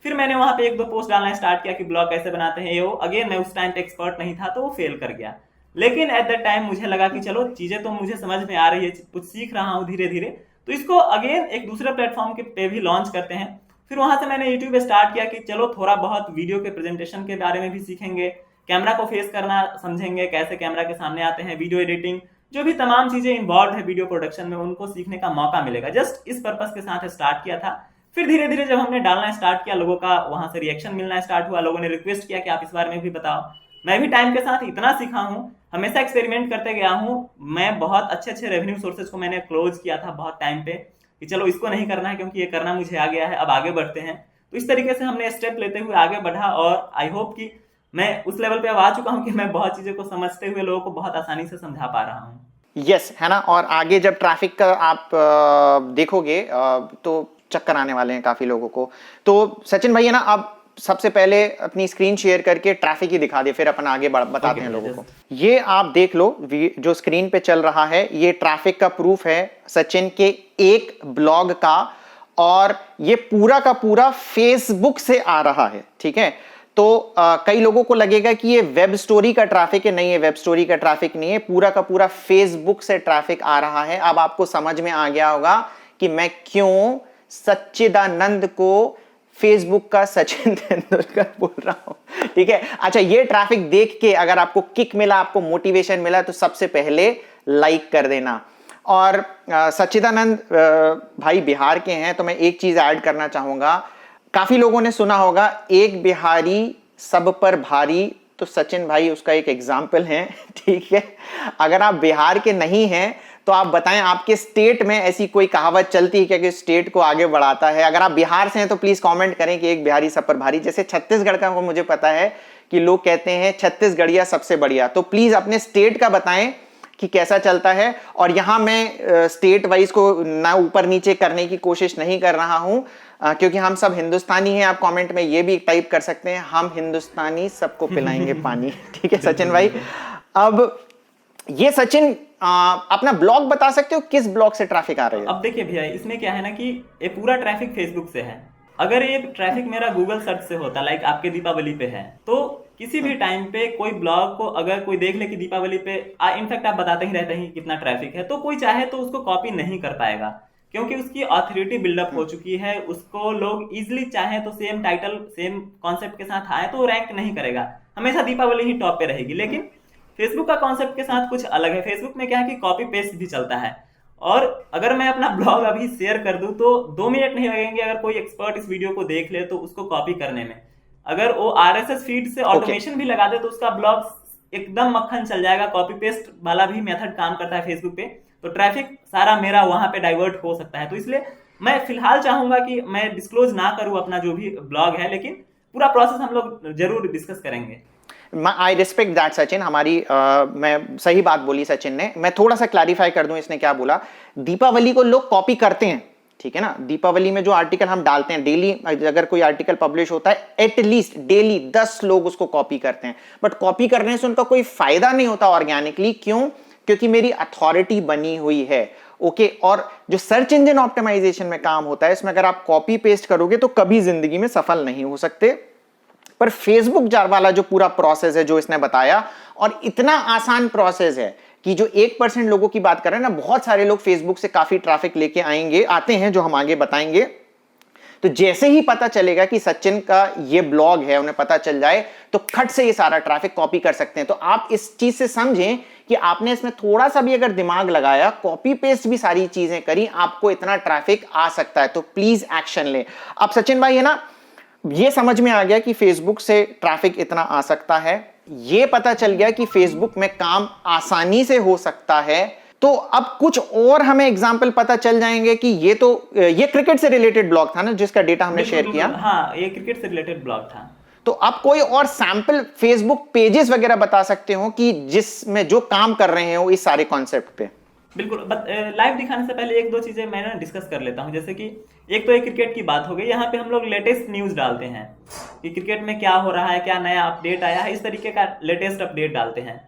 फिर मैंने वहां पे 1-2 पोस्ट डालना स्टार्ट किया कि ब्लॉग कैसे बनाते हैं। अगेन मैं उस टाइम पे एक्सपर्ट नहीं था, तो वो फेल कर गया। लेकिन एट दैट टाइम मुझे लगा कि चलो चीजें तो मुझे समझ में आ रही है, कुछ सीख रहा हूँ धीरे धीरे, तो इसको अगेन एक दूसरे प्लेटफॉर्म पे भी लॉन्च करते हैं। फिर वहां से मैंने यूट्यूब स्टार्ट किया कि चलो थोड़ा बहुत वीडियो के प्रेजेंटेशन के बारे में भी सीखेंगे, कैमरा को फेस करना समझेंगे, कैसे कैमरा के सामने आते हैं, वीडियो एडिटिंग, जो भी तमाम चीजें इन्वॉल्व है वीडियो प्रोडक्शन में, उनको सीखने का मौका मिलेगा। जस्ट इस पर्पस के साथ स्टार्ट किया था। फिर धीरे धीरे जब हमने डालना स्टार्ट किया, लोगों का वहां से रिएक्शन मिलना स्टार्ट हुआ, लोगों ने रिक्वेस्ट किया कि आप इस बारे में भी बताओ। मैं भी टाइम के साथ इतना सीखा हूँ, हमेशा एक्सपेरिमेंट करते गया हूँ। मैं बहुत अच्छे अच्छे रेवेन्यू सोर्सेज को मैंने क्लोज किया था बहुत टाइम पे, कि चलो इसको नहीं करना है क्योंकि ये करना मुझे आ गया है, अब आगे बढ़ते हैं। तो इस तरीके से हमने स्टेप लेते हुए आगे बढ़ा, और आई होप कि मैं उस लेवल पे अब आ चुका हूँ कि मैं बहुत चीजें को समझते हुए लोगों को बहुत आसानी से समझा पा रहा हूँ। यस, है ना। और आगे जब ट्रैफिक का आप देखोगे तो चक्कर आने वाले हैं काफी लोगों को। तो सचिन भाई है ना, अब सबसे पहले अपनी स्क्रीन शेयर करके ट्रैफिक ही दिखा दे, फिर अपन आगे बताते हैं लोगों को। ये आप देख लो, जो स्क्रीन पे चल रहा है ये ट्रैफिक का प्रूफ है सचिन के एक ब्लॉग का, और ये पूरा का पूरा फेसबुक से आ रहा है, ठीक है। तो कई लोगों को लगेगा कि ये वेब स्टोरी का ट्रैफिक है, नहीं है, वेब स्टोरी का ट्रैफिक नहीं है, पूरा का पूरा फेसबुक से ट्रैफिक आ रहा है। अब आपको समझ में आ गया होगा कि मैं क्यों सच्चिदानंद को फेसबुक का सचिन तेंदुलकर बोल रहा हूं, ठीक है। अच्छा, ये ट्रैफिक देख के अगर आपको किक मिला, आपको मोटिवेशन मिला, तो सबसे पहले लाइक कर देना। और सच्चिदानंद भाई बिहार के हैं, तो मैं एक चीज ऐड करना चाहूंगा। काफी लोगों ने सुना होगा, एक बिहारी सब पर भारी, तो सचिन भाई उसका एक एग्जाम्पल है, ठीक है। अगर आप बिहार के नहीं हैं तो आप बताएं, आपके स्टेट में ऐसी कोई कहावत चलती है क्या कि स्टेट को आगे बढ़ाता है? अगर आप बिहार से हैं तो प्लीज कमेंट करें कि एक बिहारी सब पर भारी। जैसे छत्तीसगढ़ का को मुझे पता है कि लोग कहते हैं छत्तीसगढ़िया सबसे बढ़िया, तो प्लीज अपने स्टेट का बताएं कि कैसा चलता है। और यहां मैं स्टेट वाइज को ना ऊपर नीचे करने की कोशिश नहीं कर रहा हूं, क्योंकि हम सब हिंदुस्तानी हैं। आप कमेंट में ये भी टाइप कर सकते हैं, हम हिंदुस्तानी सबको पिलाएंगे पानी, ठीक है सचिन भाई। अब ये सचिन अपना ब्लॉग बता सकते हो, किस ब्लॉग से ट्रैफिक आ रही है? अब देखिए भैया, इसमें क्या है ना कि ये पूरा ट्रैफिक फेसबुक से है। अगर ये ट्रैफिक मेरा गूगल सर्च से होता, लाइक आपके दीपावली पे है, तो किसी भी टाइम पे कोई ब्लॉग को अगर कोई देख ले कि दीपावली पे, इनफैक्ट आप बताते ही रहते हैं कितना ट्रैफिक है, तो कोई चाहे तो उसको कॉपी नहीं कर पाएगा, क्योंकि उसकी ऑथोरिटी बिल्डअप हो चुकी है। उसको लोग इजिली चाहे तो सेम टाइटल सेम कॉन्सेप्ट के साथ आए तो रैंक नहीं करेगा, हमेशा दीपावली ही टॉप पे रहेगी। लेकिन फेसबुक का कॉन्सेप्ट के साथ कुछ अलग है। फेसबुक में क्या है कि कॉपी पेस्ट भी चलता है, और अगर मैं अपना ब्लॉग अभी शेयर कर दूं तो 2 मिनट नहीं लगेंगे अगर कोई एक्सपर्ट इस वीडियो को देख ले तो उसको कॉपी करने में। अगर वो आरएसएस फीड से ऑटोमेशन भी लगा दे तो उसका ब्लॉग एकदम मक्खन चल जाएगा। कॉपी पेस्ट वाला भी मेथड काम करता है फेसबुक पे, तो ट्रैफिक सारा मेरा वहां पे डाइवर्ट हो सकता है। तो इसलिए मैं फिलहाल चाहूंगा कि मैं डिस्क्लोज ना करूं अपना जो भी ब्लॉग है, लेकिन पूरा प्रोसेस हम लोग जरूर डिस्कस करेंगे। I respect that Sachin. मैं सही बात बोली सचिन ने। मैं थोड़ा सा क्लैरिफाई कर दूं इसने क्या बोला। दीपावली को लोग कॉपी करते हैं, ठीक है ना। दीपावली में जो आर्टिकल हम डालते हैं डेली, अगर कोई आर्टिकल पब्लिश होता है, एटलीस्ट डेली 10 लोग उसको कॉपी करते हैं। बट कॉपी करने से उनका कोई फायदा नहीं होता ऑर्गेनिकली। क्यों? क्योंकि मेरी अथॉरिटी बनी हुई है, ओके। और जो सर्च इंजन ऑप्टिमाइजेशन में काम होता है, इसमें अगर आप कॉपी पेस्ट करोगे तो कभी जिंदगी में सफल नहीं हो सकते। पर फेसबुक जार वाला जो पूरा प्रोसेस है जो इसने बताया, और इतना आसान प्रोसेस है कि जो 1% लोगों की बात कर रहे हैं ना, बहुत सारे लोग फेसबुक से काफी ट्रैफिक लेके आते हैं, जो हम आगे बताएंगे। तो जैसे ही पता चलेगा कि सचिन का ये ब्लॉग है, उन्हें पता चल जाए, तो खट से ये सारा ट्रैफिक कॉपी कर सकते हैं। तो आप इस चीज से समझें कि आपने इसमें थोड़ा सा भी अगर दिमाग लगाया, कॉपी पेस्ट भी सारी चीजें करी, आपको इतना ट्रैफिक आ सकता है। तो प्लीज एक्शन ले। अब सचिन भाई है ना, ये समझ में आ गया कि फेसबुक से ट्रैफिक इतना आ सकता है, ये पता चल गया कि फेसबुक में काम आसानी से हो सकता है। तो अब कुछ और हमें एग्जांपल पता चल जाएंगे कि ये क्रिकेट से रिलेटेड ब्लॉग था ना जिसका डेटा हमने शेयर किया। हाँ, ये क्रिकेट से रिलेटेड ब्लॉग था। तो आप कोई और सैंपल फेसबुक पेजेस वगैरह बता सकते हो कि जिसमें जो काम कर रहे हो इस सारे कॉन्सेप्ट पे? बिल्कुल, लाइव दिखाने से पहले 1-2 चीजें मैं ना डिस्कस कर लेता हूं। जैसे कि एक तो एक क्रिकेट की बात हो गई, यहाँ पे हम लोग लेटेस्ट न्यूज डालते हैं कि क्रिकेट में क्या हो रहा है, क्या नया अपडेट आया है, इस तरीके का लेटेस्ट अपडेट डालते हैं।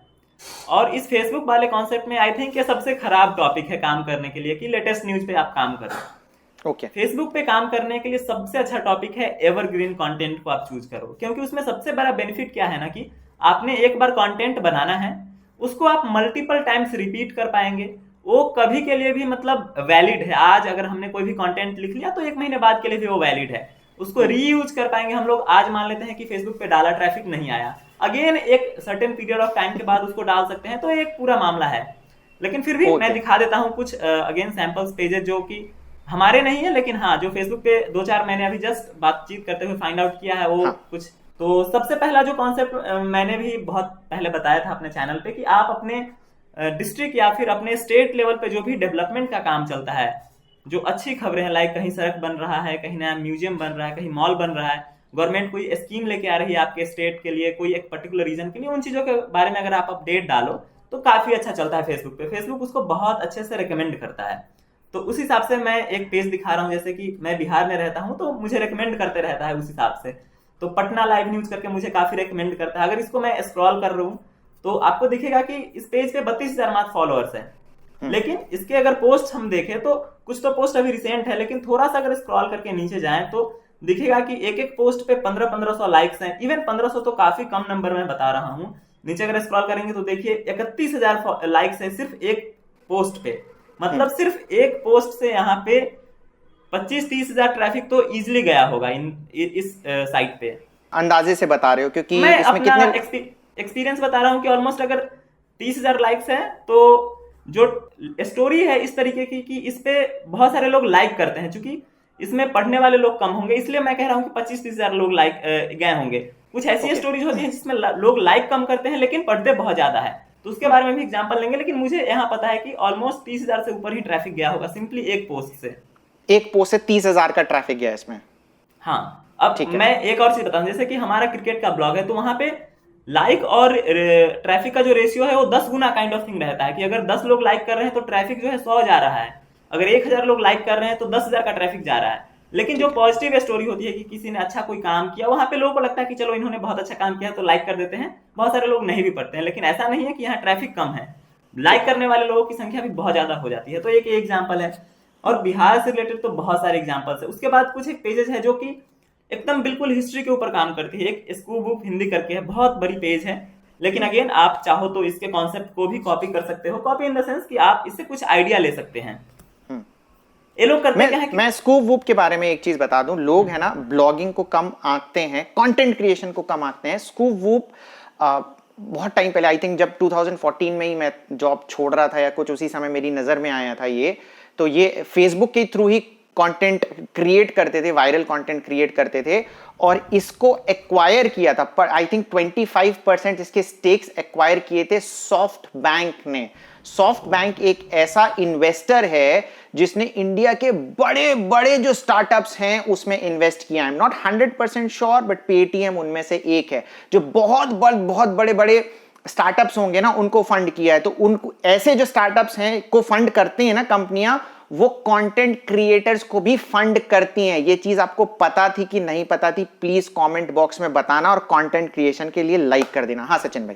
और इस फेसबुक वाले कॉन्सेप्ट में आई थिंक ये सबसे खराब टॉपिक है काम करने के लिए, कि लेटेस्ट न्यूज पे आप काम करो। ओके। फेसबुक पे काम करने के लिए सबसे अच्छा टॉपिक है एवरग्रीन कंटेंट को आप चूज करो, क्योंकि उसमें सबसे बड़ा बेनिफिट क्या है ना कि आपने एक बार कंटेंट बनाना है, उसको आप मल्टीपल टाइम्स रिपीट कर पाएंगे। वो कभी के लिए भी मतलब वैलिड है। आज अगर हमने कोई भी कंटेंट लिख लिया तो 1 महीने बाद के लिए भी वो वैलिड है, उसको रीयूज कर पाएंगे हम लोग। आज मान लेते हैं कि फेसबुक पे डाला, ट्रैफिक नहीं आया, अगेन एक सर्टेन पीरियड ऑफ टाइम के बाद उसको डाल सकते हैं, तो एक पूरा मामला है। लेकिन फिर भी मैं दिखा देता हूँ कुछ अगेन सैंपल्स पेजेस जो कि हमारे नहीं है, लेकिन हाँ जो फेसबुक पे 2-4 मैंने अभी जस्ट बातचीत करते हुए फाइंड आउट किया है वो कुछ। तो सबसे पहला जो कॉन्सेप्ट मैंने भी बहुत पहले बताया था अपने चैनल पे कि आप अपने डिस्ट्रिक्ट या फिर अपने स्टेट लेवल पे जो भी डेवलपमेंट का काम चलता है, जो अच्छी खबरें हैं, लाइक कहीं सड़क बन रहा है, कहीं नया म्यूजियम बन रहा है, कहीं मॉल बन रहा है, गवर्नमेंट कोई स्कीम लेके आ रही है आपके स्टेट के लिए, कोई एक पर्टिकुलर रीजन के लिए, उन चीजों के बारे में अगर आप अपडेट डालो तो काफी अच्छा चलता है फेसबुक पे। फेसबुक उसको बहुत अच्छे से रिकमेंड करता है। तो उस हिसाब से मैं एक पेज दिखा रहा हूँ, जैसे कि मैं बिहार में रहता हूँ तो मुझे रिकमेंड करते रहता है उस हिसाब से। तो पटना लाइव न्यूज करके मुझे काफी रिकमेंड करता है। अगर इसको मैं स्क्रॉल कर रहा हूँ तो आपको दिखेगा कि इस पेज पे 32,000 मात्र फॉलोअर्स हैं। लेकिन इसके अगर पोस्ट हम देखें तो कुछ तो पोस्ट अभी रिसेंट है, लेकिन थोड़ा सा अगर स्क्रॉल करके नीचे जाएं तो दिखेगा कि एक एक पोस्ट पे 1500 लाइक्स हैं। इवन 1500 तो काफी कम नंबर में बता रहा हूं। नीचे अगर स्क्रॉल करेंगे तो देखिए 31,000 लाइक्स है सिर्फ एक पोस्ट पे। मतलब सिर्फ एक पोस्ट से यहाँ पे 25-30 हजार ट्रैफिक तो इजिली गया होगा इस साइट पे। अंदाजे से बता रहे हो क्योंकि मैं इसमें अपना कितने एक्सपीरियंस बता रहा हूँ कि ऑलमोस्ट अगर 30,000 लाइक्स है तो जो स्टोरी है इस तरीके की कि इस पे बहुत सारे लोग लाइक करते हैं। चूंकि इसमें पढ़ने वाले लोग कम होंगे इसलिए मैं कह रहा हूँ कि 25-30 हजार लोग लाइक गए होंगे। कुछ ऐसी स्टोरीज होती हैं जिसमें लोग लाइक कम करते हैं लेकिन पढ़ते बहुत ज्यादा है, तो उसके बारे में भी एग्जांपल लेंगे। लेकिन मुझे यहाँ पता है कि ऑलमोस्ट 30,000 से ऊपर ही ट्रैफिक गया होगा सिंपली एक पोस्ट से। एक पोस्ट से 30,000 का ट्रैफिक गया इसमें। हाँ, अब मैं एक और चीज बताऊं, जैसे कि हमारा क्रिकेट का ब्लॉग है तो वहां पे लाइक और ट्रैफिक का जो रेशियो है वो 10 गुना काइंड ऑफ थिंग रहता है कि अगर 10 लोग लाइक कर रहे हैं तो ट्रैफिक जो है 100 जा रहा है। अगर 1,000 लोग लाइक कर रहे हैं तो 10,000 का ट्रैफिक जा रहा है। लेकिन जो पॉजिटिव स्टोरी होती है कि किसी ने अच्छा कोई काम किया, वहां पे लोगों को लगता है कि चलो इन्होंने बहुत अच्छा काम किया तो लाइक कर देते हैं। बहुत सारे लोग नहीं भी पढ़ते हैं, लेकिन ऐसा नहीं है कि यहाँ ट्रैफिक कम है, लाइक करने वाले लोगों की संख्या भी बहुत ज्यादा हो जाती है। तो एक एग्जाम्पल है, और बिहार से रिलेटेड तो बहुत सारे एग्जाम्पल्स है। उसके बाद कुछ एक पेजेस है जो कि एकदम बिल्कुल हिस्ट्री के ऊपर काम करती है। एक स्कूल बुक हिंदी करके है, बहुत बड़ी पेज है, लेकिन अगेन आप चाहो तो इसके कॉन्सेप्ट को भी कॉपी कर सकते हो। कॉपी इन द सेंस कि आप इससे कुछ आइडिया ले सकते हैं। ये लोग करते क्या है कि मैं स्कूप वूप के बारे में एक चीज बता दूं, लोग है ना ब्लॉगिंग को कम आंकते हैं, कंटेंट क्रिएशन को कम आंकते हैं। स्कूप वूप बहुत टाइम पहले, आई थिंक जब 2014 में ही मैं जॉब छोड़ रहा था या कुछ उसी समय मेरी नजर में आया था ये। तो ये फेसबुक के थ्रू ही कंटेंट क्रिएट करते थे, वायरल कंटेंट क्रिएट करते थे, और इसको एक्वायर किया था। पर आई थिंक 25% इसके स्टेक्स एक्वायर किए थे सॉफ्ट बैंक ने। सॉफ्ट बैंक एक ऐसा इन्वेस्टर है जिसने इंडिया के बड़े बड़े जो स्टार्टअप्स हैं उसमें इन्वेस्ट किया। I am not 100% sure, but Paytm उनमें से एक है जो बहुत बड़े बड़े स्टार्टअप्स होंगे ना उनको फंड किया है। तो उनको ऐसे जो स्टार्टअप्स हैं को फंड करती हैं ना कंपनियां, वो कंटेंट क्रिएटर्स को भी फंड करती हैं। ये चीज आपको पता थी कि नहीं पता थी? प्लीज कमेंट बॉक्स में बताना और कंटेंट क्रिएशन के लिए लाइक कर देना। हाँ सचिन भाई।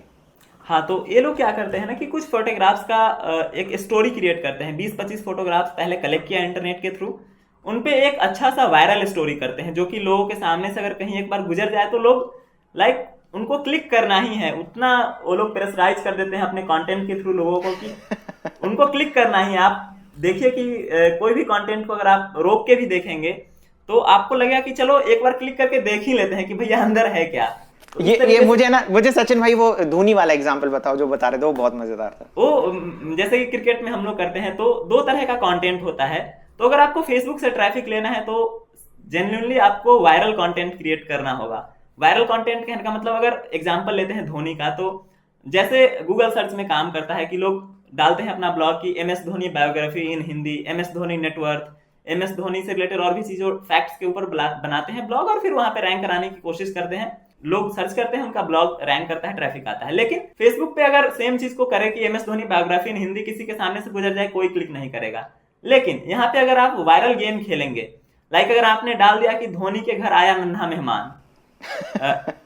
हाँ, तो ये लोग क्या करते हैं ना कि कुछ फोटोग्राफ्स का एक स्टोरी क्रिएट करते हैं। 20-25 फोटोग्राफ्स पहले कलेक्ट किया इंटरनेट के थ्रू, उन पे एक अच्छा सा वायरल स्टोरी करते हैं जो कि लोगों के सामने से अगर कहीं एक बार गुजर जाए तो लोग लाइक उनको क्लिक करना ही है, उतना वो लोग प्रेशराइज कर देते हैं अपने कंटेंट के थ्रू लोगों को कि उनको क्लिक करना ही। आप देखिए कि कोई भी कंटेंट को अगर आप रोक के भी देखेंगे तो आपको लगेगा कि चलो एक बार क्लिक करके देख ही लेते हैं कि भैया अंदर है क्या। तो ये मुझे सचिन भाई वो धोनी वाला एग्जांपल बताओ जो बता रहे थे, वो बहुत मजेदार था। वो जैसे कि क्रिकेट में हम लोग करते हैं तो 2 तरह का कंटेंट होता है। तो अगर आपको फेसबुक से ट्रैफिक लेना है तो जेन्युइनली आपको वायरल कंटेंट क्रिएट करना होगा। वायरल कंटेंट कहने का मतलब, अगर एग्जांपल लेते हैं धोनी का, तो जैसे गूगल सर्च में काम करता है कि लोग डालते हैं अपना ब्लॉग की MS Dhoni biography in Hindi, MS Dhoni net worth, MS Dhoni से रिलेटेड और भी चीजों फैक्ट्स के ऊपर बनाते हैं ब्लॉग, और फिर वहां पे रैंक कराने की कोशिश करते हैं। लोग सर्च करते हैं, उनका ब्लॉग रैंक करता है, ट्रैफिक आता है। लेकिन फेसबुक पे अगर सेम चीज को करे कि MS Dhoni biography in Hindi किसी के सामने से गुजर जाए, कोई क्लिक नहीं करेगा। लेकिन यहाँ पे अगर आप वायरल गेम खेलेंगे, लाइक अगर आपने डाल दिया कि धोनी के घर आया नन्हा मेहमान,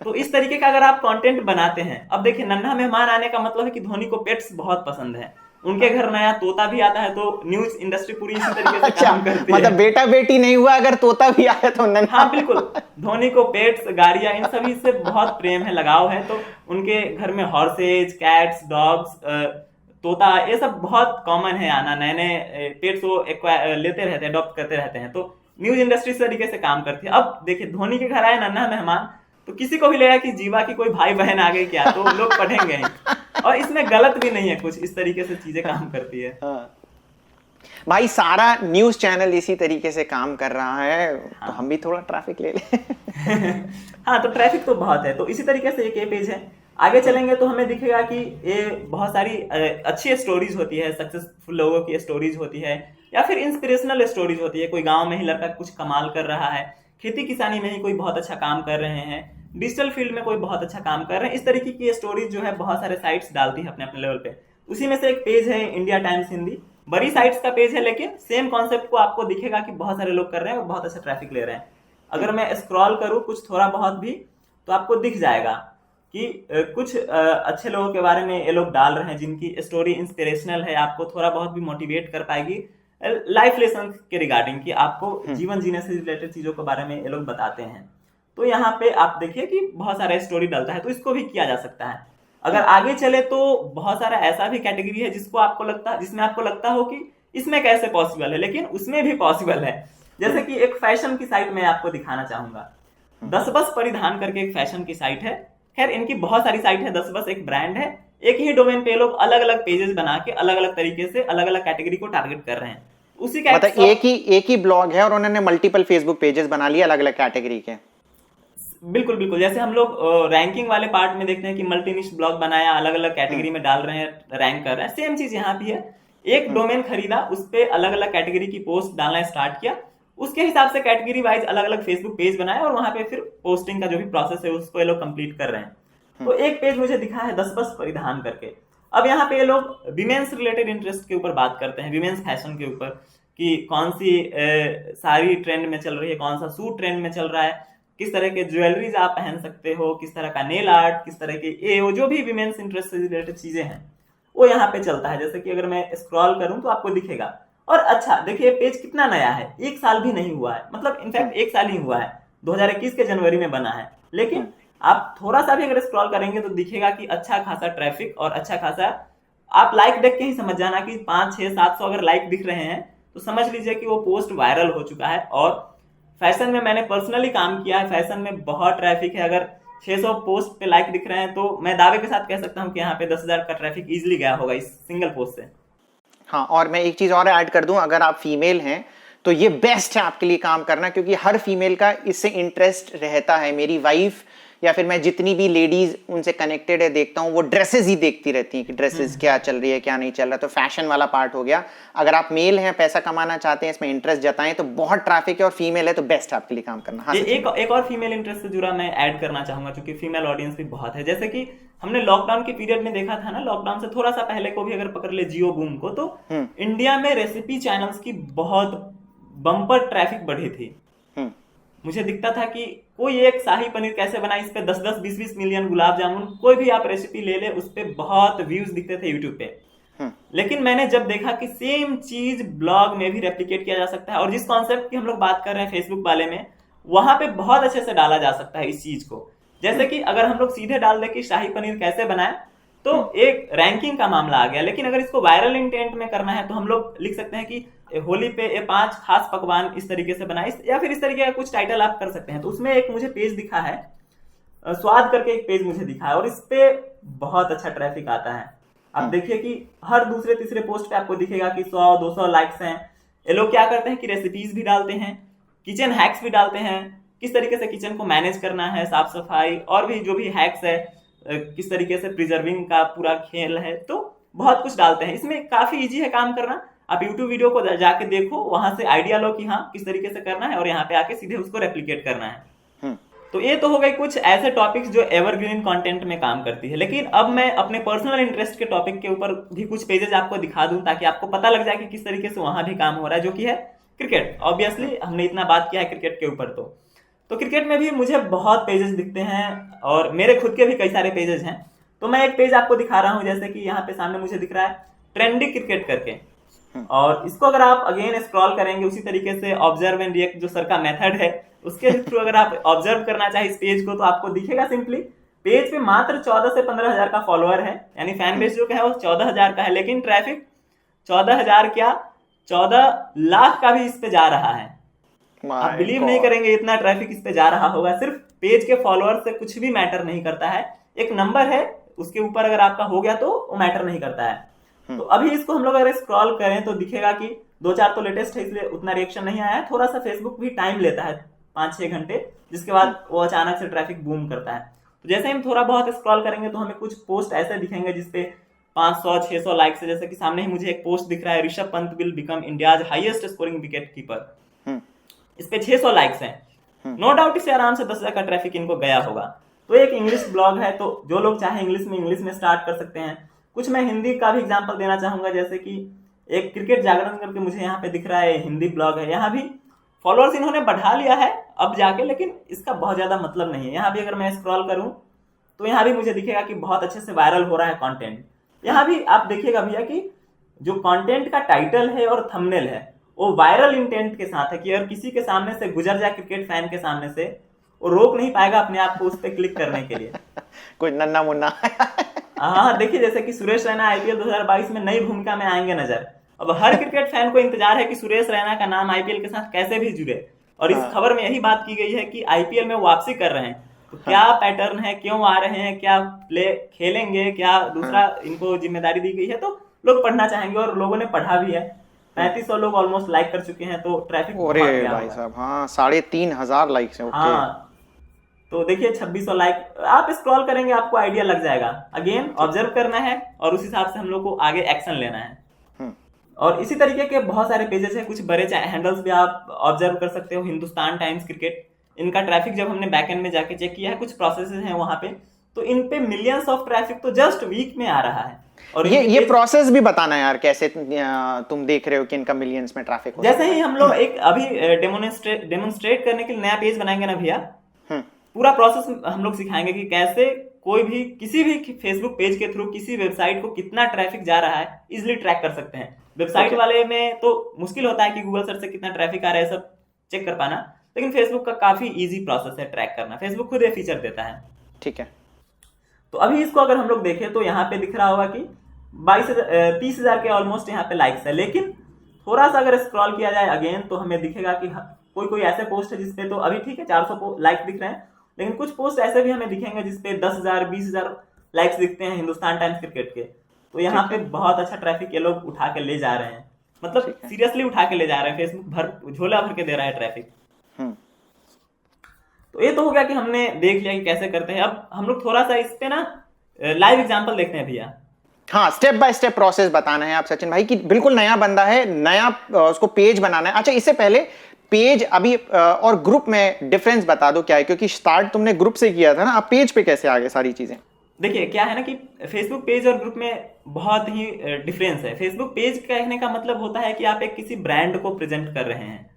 तो इस तरीके का अगर आप कंटेंट बनाते हैं, अब देखिए नन्हा मेहमान आने का मतलब है कि धोनी को पेट्स बहुत पसंद है। उनके घर नया तोता भी आता है, तो न्यूज इंडस्ट्री पूरी इसी तरीके से काम करती है। मतलब बेटा बेटी नहीं हुआ, अगर तोता भी आया तो नन्हा। हाँ बिल्कुल, धोनी को पेट्स, गाड़ियां, इन सभी से बहुत प्रेम है, लगाव है। तो उनके घर में हॉर्सेज, कैट्स, डॉग्स, तोता, ये सब बहुत कॉमन है आना। नए नए पेट्स वो लेते रहते हैं, अडॉप्ट करते रहते हैं। तो न्यूज इंडस्ट्री इस तरीके से काम करती है। अब देखिए धोनी के घर आए नन्हा मेहमान, तो किसी को भी लगेगा कि जीवा की कोई भाई बहन आ गई क्या, तो लोग पढ़ेंगे ही। और इसमें गलत भी नहीं है कुछ, इस तरीके से चीजें काम करती है। भाई सारा न्यूज चैनल इसी तरीके से काम कर रहा है, तो हम भी थोड़ा ट्रैफिक ले लें। हाँ, तो ट्रैफिक तो बहुत है। तो इसी तरीके से एक ये पेज है। आगे चलेंगे तो हमें दिखेगा कि ये बहुत सारी अच्छी स्टोरीज होती है, सक्सेसफुल लोगों की स्टोरीज होती है, या फिर इंस्पिरेशनल स्टोरीज होती है। कोई गांव में ही लड़का कुछ कमाल कर रहा है, खेती किसानी में ही कोई बहुत अच्छा काम कर रहे हैं, डिजिटल फील्ड में कोई बहुत अच्छा काम कर रहे हैं। इस तरीके की स्टोरीज जो है बहुत सारे साइट्स डालती है अपने अपने लेवल पे। उसी में से एक पेज है इंडिया टाइम्स हिंदी, बड़ी साइट्स का पेज है, लेकिन सेम कॉन्सेप्ट को आपको दिखेगा कि बहुत सारे लोग कर रहे हैं और बहुत अच्छा ट्रैफिक ले रहे हैं। अगर मैं स्क्रॉल करूं कुछ थोड़ा बहुत भी, तो आपको दिख जाएगा कि कुछ अच्छे लोगों के बारे में ये लोग डाल रहे हैं, जिनकी स्टोरी इंस्पिरेशनल है, आपको थोड़ा बहुत भी मोटिवेट कर पाएगी लाइफ लेसन के रिगार्डिंग, कि आपको जीवन जीने से रिलेटेड चीजों के बारे में ये लोग बताते हैं। तो यहाँ पे आप देखिए कि बहुत सारा स्टोरी डलता है, तो इसको भी किया जा सकता है। अगर आगे चले तो बहुत सारा ऐसा भी कैटेगरी है जिसमें आपको लगता हो कि इसमें कैसे पॉसिबल है, लेकिन उसमें भी पॉसिबल है। जैसे कि एक फैशन की साइट मैं आपको दिखाना चाहूंगा, 10 बस परिधान करके एक फैशन की साइट है। खैर इनकी बहुत सारी साइट है, 10 बस एक ब्रांड है। एक ही डोमेन पे लोग अलग अलग पेजेस बना के अलग अलग तरीके से अलग अलग कैटेगरी को टारगेट कर रहे हैं। उसी का मतलब एक ही ब्लॉग है और उन्होंने मल्टीपल फेसबुक पेजेस बना लिए अलग अलग कैटेगरी के। बिल्कुल बिल्कुल, जैसे हम लोग रैंकिंग वाले पार्ट में देखते हैं कि मल्टी निश ब्लॉग बनाया, अलग अलग कैटेगरी में डाल रहे हैं, रैंक कर रहे हैं। सेम चीज यहाँ भी है, एक डोमेन खरीदा, उस पे अलग अलग कैटेगरी की पोस्ट डालना स्टार्ट किया, उसके हिसाब से कैटेगरी वाइज अलग अलग फेसबुक पेज बनाया और वहां पे फिर पोस्टिंग का जो भी प्रोसेस है उसको ये लोग कंप्लीट कर रहे हैं। तो एक पेज मुझे दिखा है 10 बस परिधान करके। अब यहाँ पे ये लोग विमेन्स रिलेटेड इंटरेस्ट के ऊपर बात करते हैं, विमेन्स फैशन के ऊपर, कि कौन सी साड़ी ट्रेंड में चल रही है, कौन सा सूट ट्रेंड में चल रहा है, किस तरह के ज्वेलरीज आप पहन सकते हो, किस तरह का नेल आर्ट, किस तरह के वो जो भी विमेन्स इंटरेस्ट से रिलेटेड चीजें हैं वो यहाँ पे चलता है। जैसे कि अगर मैं स्क्रॉल करूं तो आपको दिखेगा। और अच्छा देखिए पेज कितना नया है, 1 साल भी नहीं हुआ है, मतलब इनफैक्ट 1 साल ही हुआ है, 2021 के जनवरी में बना है। लेकिन आप थोड़ा सा भी अगर स्क्रॉल करेंगे तो दिखेगा कि अच्छा खासा ट्रैफिक और अच्छा खासा, आप लाइक देख के ही समझ जाना कि 5, 6, 700 अगर लाइक दिख रहे हैं तो समझ लीजिए कि वो पोस्ट वायरल हो चुका है। और फैशन में मैंने पर्सनली काम किया है, फैशन में बहुत ट्रैफिक है। अगर 600 पोस्ट पे लाइक दिख रहे हैं तो मैं दावे के साथ कह सकता हूं कि यहाँ पे 10,000 का ट्रैफिक इजीली गया होगा इस सिंगल पोस्ट से। हाँ, और मैं एक चीज और ऐड कर दूं, अगर आप फीमेल हैं तो ये बेस्ट है आपके लिए काम करना, क्योंकि हर फीमेल का इससे इंटरेस्ट रहता है। मेरी वाइफ या फिर मैं जितनी भी लेडीज उनसे कनेक्टेड है देखता हूँ, वो ड्रेसेस ही देखती रहती हैं कि ड्रेसेस क्या चल रही है क्या नहीं चल रहा। तो फैशन वाला पार्ट हो गया। अगर आप मेल हैं, पैसा कमाना चाहते हैं, इसमें इंटरेस्ट जताएं तो बहुत ट्रैफिक है, और फीमेल है तो बेस्ट आपके लिए काम करना। हाँ, एक और फीमेल इंटरेस्ट से जुड़ा मैं ऐड करना चाहूंगा, क्योंकि फीमेल ऑडियंस भी बहुत है। जैसे कि हमने लॉकडाउन के पीरियड में देखा था ना, लॉकडाउन से थोड़ा सा पहले को भी अगर पकड़ ले जियो बूम को, तो इंडिया में रेसिपी चैनल्स की बहुत बम्पर ट्रैफिक बढ़ी थी। मुझे दिखता था कि कोई एक शाही पनीर कैसे बनाए, इस पे 10-10, 20-20 मिलियन गुलाब जामुन, कोई भी आप रेसिपी ले ले उस पे बहुत व्यूज दिखते थे यूट्यूब पे। लेकिन मैंने जब देखा कि सेम चीज ब्लॉग में भी रेप्लिकेट किया जा सकता है, और जिस कॉन्सेप्ट की हम लोग बात कर रहे हैं फेसबुक वाले में, वहां पे बहुत अच्छे से डाला जा सकता है इस चीज को। जैसे कि अगर हम लोग सीधे डाल दे कि शाही पनीर कैसे बनाए तो एक रैंकिंग का मामला आ गया। लेकिन अगर इसको वायरल इंटेंट में करना है तो हम लोग लिख सकते हैं कि होली पे ये 5 खास पकवान इस तरीके से बनाए, या फिर इस तरीके का कुछ टाइटल आप कर सकते हैं। तो उसमें एक मुझे पेज दिखा है, स्वाद करके एक पेज मुझे दिखा है, और इस पे बहुत अच्छा ट्रैफिक आता है। आप देखिए कि हर दूसरे तीसरे पोस्ट पे आपको दिखेगा कि 100-200 लाइक्स हैं। ये लोग क्या करते हैं कि रेसिपीज भी डालते हैं, किचन हैक्स भी डालते हैं, किस तरीके से किचन को मैनेज करना है, साफ सफाई, और भी जो भी हैक्स है, किस तरीके से प्रिजर्विंग का पूरा खेल है, तो बहुत कुछ डालते हैं। इसमें काफी इजी है काम करना। आप YouTube वीडियो को जाके देखो, वहां से आइडिया लो कि हाँ किस तरीके से करना है, और यहाँ पे आके सीधे उसको रेप्लिकेट करना है। तो ये तो हो गए कुछ ऐसे टॉपिक्स जो एवरग्रीन कंटेंट में काम करती है। लेकिन अब मैं अपने पर्सनल इंटरेस्ट के टॉपिक के ऊपर भी कुछ पेजेस आपको दिखा दूं, ताकि आपको पता लग जाए कि किस तरीके से वहां भी काम हो रहा है, जो कि है क्रिकेट। ऑब्वियसली हमने इतना बात किया है क्रिकेट के ऊपर, तो क्रिकेट में भी मुझे बहुत पेजेस दिखते हैं, और मेरे खुद के भी कई सारे पेजेस हैं। तो मैं एक पेज आपको दिखा रहा हूं, जैसे कि यहाँ पे सामने मुझे दिख रहा है ट्रेंडी क्रिकेट करके, और इसको अगर आप अगेन स्क्रॉल करेंगे उसी तरीके से ऑब्जर्व एंड रिएक्ट जो सर का मेथड है उसके थ्रू अगर आप ऑब्जर्व करना चाहे इस पेज को, तो आपको दिखेगा सिंपली पेज पे मात्र 14 से 15,000 का फॉलोअर है, यानी फैन बेस जो है वो 14,000 का है। लेकिन ट्रैफिक 14,000 क्या 14 लाख का भी इस पे जा रहा है। आप बिलीव नहीं करेंगे इतना ट्रैफिक इस पे जा रहा होगा। सिर्फ पेज के फॉलोअर से कुछ भी मैटर नहीं करता है, एक नंबर है उसके ऊपर अगर आपका हो गया तो वो मैटर नहीं करता है। तो अभी इसको हम लोग अगर स्क्रॉल करें तो दिखेगा कि 2-4 तो लेटेस्ट है, इसलिए उतना रिएक्शन नहीं आया है। थोड़ा सा फेसबुक भी टाइम लेता है 5-6 घंटे, जिसके बाद वो अचानक से ट्रैफिक बूम करता है। तो जैसे हम थोड़ा बहुत स्क्रॉल करेंगे तो हमें कुछ पोस्ट ऐसे दिखेंगे जिसपे 500-600 लाइक्स है। जैसे कि सामने ही मुझे एक पोस्ट दिख रहा है, Rishabh Pant will become India's highest scoring wicket keeper. इस पे 600 लाइक्स हैं। नो डाउट इससे आराम से 10,000 का ट्रैफिक इनको गया होगा। तो एक इंग्लिश ब्लॉग है, तो जो लोग चाहे इंग्लिश में स्टार्ट कर सकते हैं। कुछ मैं हिंदी का भी एग्जांपल देना चाहूंगा, जैसे कि एक क्रिकेट जागरण करके मुझे यहाँ पे दिख रहा है, हिंदी ब्लॉग है। यहाँ भी फॉलोअर्स इन्होंने बढ़ा लिया है अब जाके, लेकिन इसका बहुत ज्यादा मतलब नहीं है। यहाँ भी अगर मैं स्क्रॉल करूं तो यहाँ भी मुझे दिखेगा कि बहुत अच्छे से वायरल हो रहा है कंटेंट। यहाँ भी आप देखिएगा भैया कि जो कंटेंट का टाइटल है और थंबनेल है वो वायरल इंटेंट के साथ है कि अगर किसी के सामने से गुजर जाए, क्रिकेट फैन के सामने से, वो रोक नहीं पाएगा अपने आप को उस पर क्लिक करने के लिए। कोई नन्ना मुन्ना हाँ देखिए, जैसे कि सुरेश रैना आईपीएल 2022 में नई भूमिका में आएंगे नजर। अब हर क्रिकेट फैन को इंतजार है कि सुरेश रैना का नाम आईपीएल के साथ कैसे भी जुड़े, और इस खबर में यही बात की गई है कि आईपीएल में वापसी कर रहे हैं। तो क्या पैटर्न है, क्यों आ रहे हैं, क्या प्ले खेलेंगे, क्या दूसरा इनको जिम्मेदारी दी गई है, तो लोग पढ़ना चाहेंगे और लोगों ने पढ़ा भी है। 3500 लोग ऑलमोस्ट लाइक कर चुके हैं, तो ट्रैफिक अरे भाई साहब, हाँ 3,500 लाइक्स हैं। हाँ तो देखिए 2600 लाइक, आप स्क्रॉल करेंगे आपको आइडिया लग जाएगा। अगेन ऑब्जर्व करना है और उस हिसाब से हम लोग को आगे एक्शन लेना है। और इसी तरीके के बहुत सारे पेजेस हैं, कुछ बड़े हैंडल्स भी आप ऑब्जर्व कर सकते हो। हिंदुस्तान टाइम्स क्रिकेट, इनका ट्रैफिक जब हमने बैकएंड में जाके चेक किया है, कुछ प्रोसेसेस हैं वहां पे, तो इन पे मिलियंस ऑफ ट्रैफिक तो जस्ट वीक में आ रहा है। और ये प्रोसेस भी बताना यार, कैसे तुम देख रहे हो कि इनका मिलियंस में ट्रैफिक हो। जैसे ही हम लोग एक अभी डेमोन्स्ट्रेट करने के लिए नया पेज बनाएंगे ना भैया, पूरा प्रोसेस हम लोग सिखाएंगे कि कैसे कोई भी किसी भी फेसबुक पेज के थ्रू किसी वेबसाइट को कितना ट्रैफिक जा रहा है इजिली ट्रैक कर सकते हैं। वेबसाइट वाले में तो मुश्किल होता है कि गूगल सर्च से कितना ट्रैफिक आ रहा है सब चेक कर पाना, लेकिन फेसबुक का काफी इजी प्रोसेस है ट्रैक करना। फेसबुक खुद ये फीचर देता है। ठीक है। तो अभी इसको अगर हम लोग देखें तो यहाँ पे दिख रहा होगा कि 30,000 के ऑलमोस्ट यहाँ पे लाइक्स है। लेकिन थोड़ा सा अगर स्क्रॉल किया जाए अगेन तो हमें दिखेगा कि कोई ऐसे पोस्ट है जिसपे तो अभी ठीक है 400 लाइक दिख रहे हैं, लेकिन कुछ पोस्ट ऐसे भी हमें दिखेंगे जिसपे 10,000 20,000 लाइक्स दिखते हैं हिंदुस्तान टाइम्स क्रिकेट के। तो यहाँ पे बहुत अच्छा ट्रैफिक ये लोग उठा के ले जा रहे हैं, मतलब सीरियसली उठा के ले जा रहे हैं। फेसबुक झोला भर के दे रहा है ट्रैफिक। तो ये तो हो गया कि हमने देख लिया कि कैसे करते हैं। अब हम लोग थोड़ा सा इस पे ना लाइव एग्जांपल देखते हैं भैया। हाँ, स्टेप बाय स्टेप प्रोसेस बताना है आप सचिन भाई कि बिल्कुल नया बंदा है, नया उसको पेज बनाना है। अच्छा, इससे पहले पेज अभी और ग्रुप में डिफरेंस बता दो क्या है, क्योंकि स्टार्ट तुमने ग्रुप से किया था ना, आप पेज पे कैसे आगे सारी चीजें। देखिए क्या है ना कि फेसबुक पेज और ग्रुप में बहुत ही डिफरेंस है। फेसबुक पेज कहने का मतलब होता है कि आप एक किसी ब्रांड को प्रेजेंट कर रहे हैं।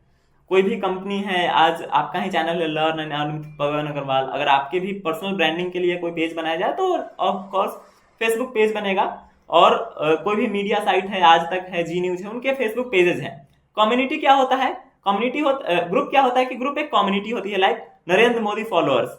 कोई भी कंपनी है, आज आपका ही चैनल है लर्न एंड अर्न विद पवन अग्रवाल, अगर आपके भी पर्सनल ब्रांडिंग के लिए कोई पेज बनाया जाए तो ऑफ कोर्स फेसबुक पेज बनेगा। और कोई भी मीडिया साइट है, आज तक है, जी न्यूज है, उनके फेसबुक पेजेस हैं। कम्युनिटी क्या होता है, ग्रुप क्या होता है कि ग्रुप एक कम्युनिटी होती है, लाइक नरेंद्र मोदी फॉलोअर्स,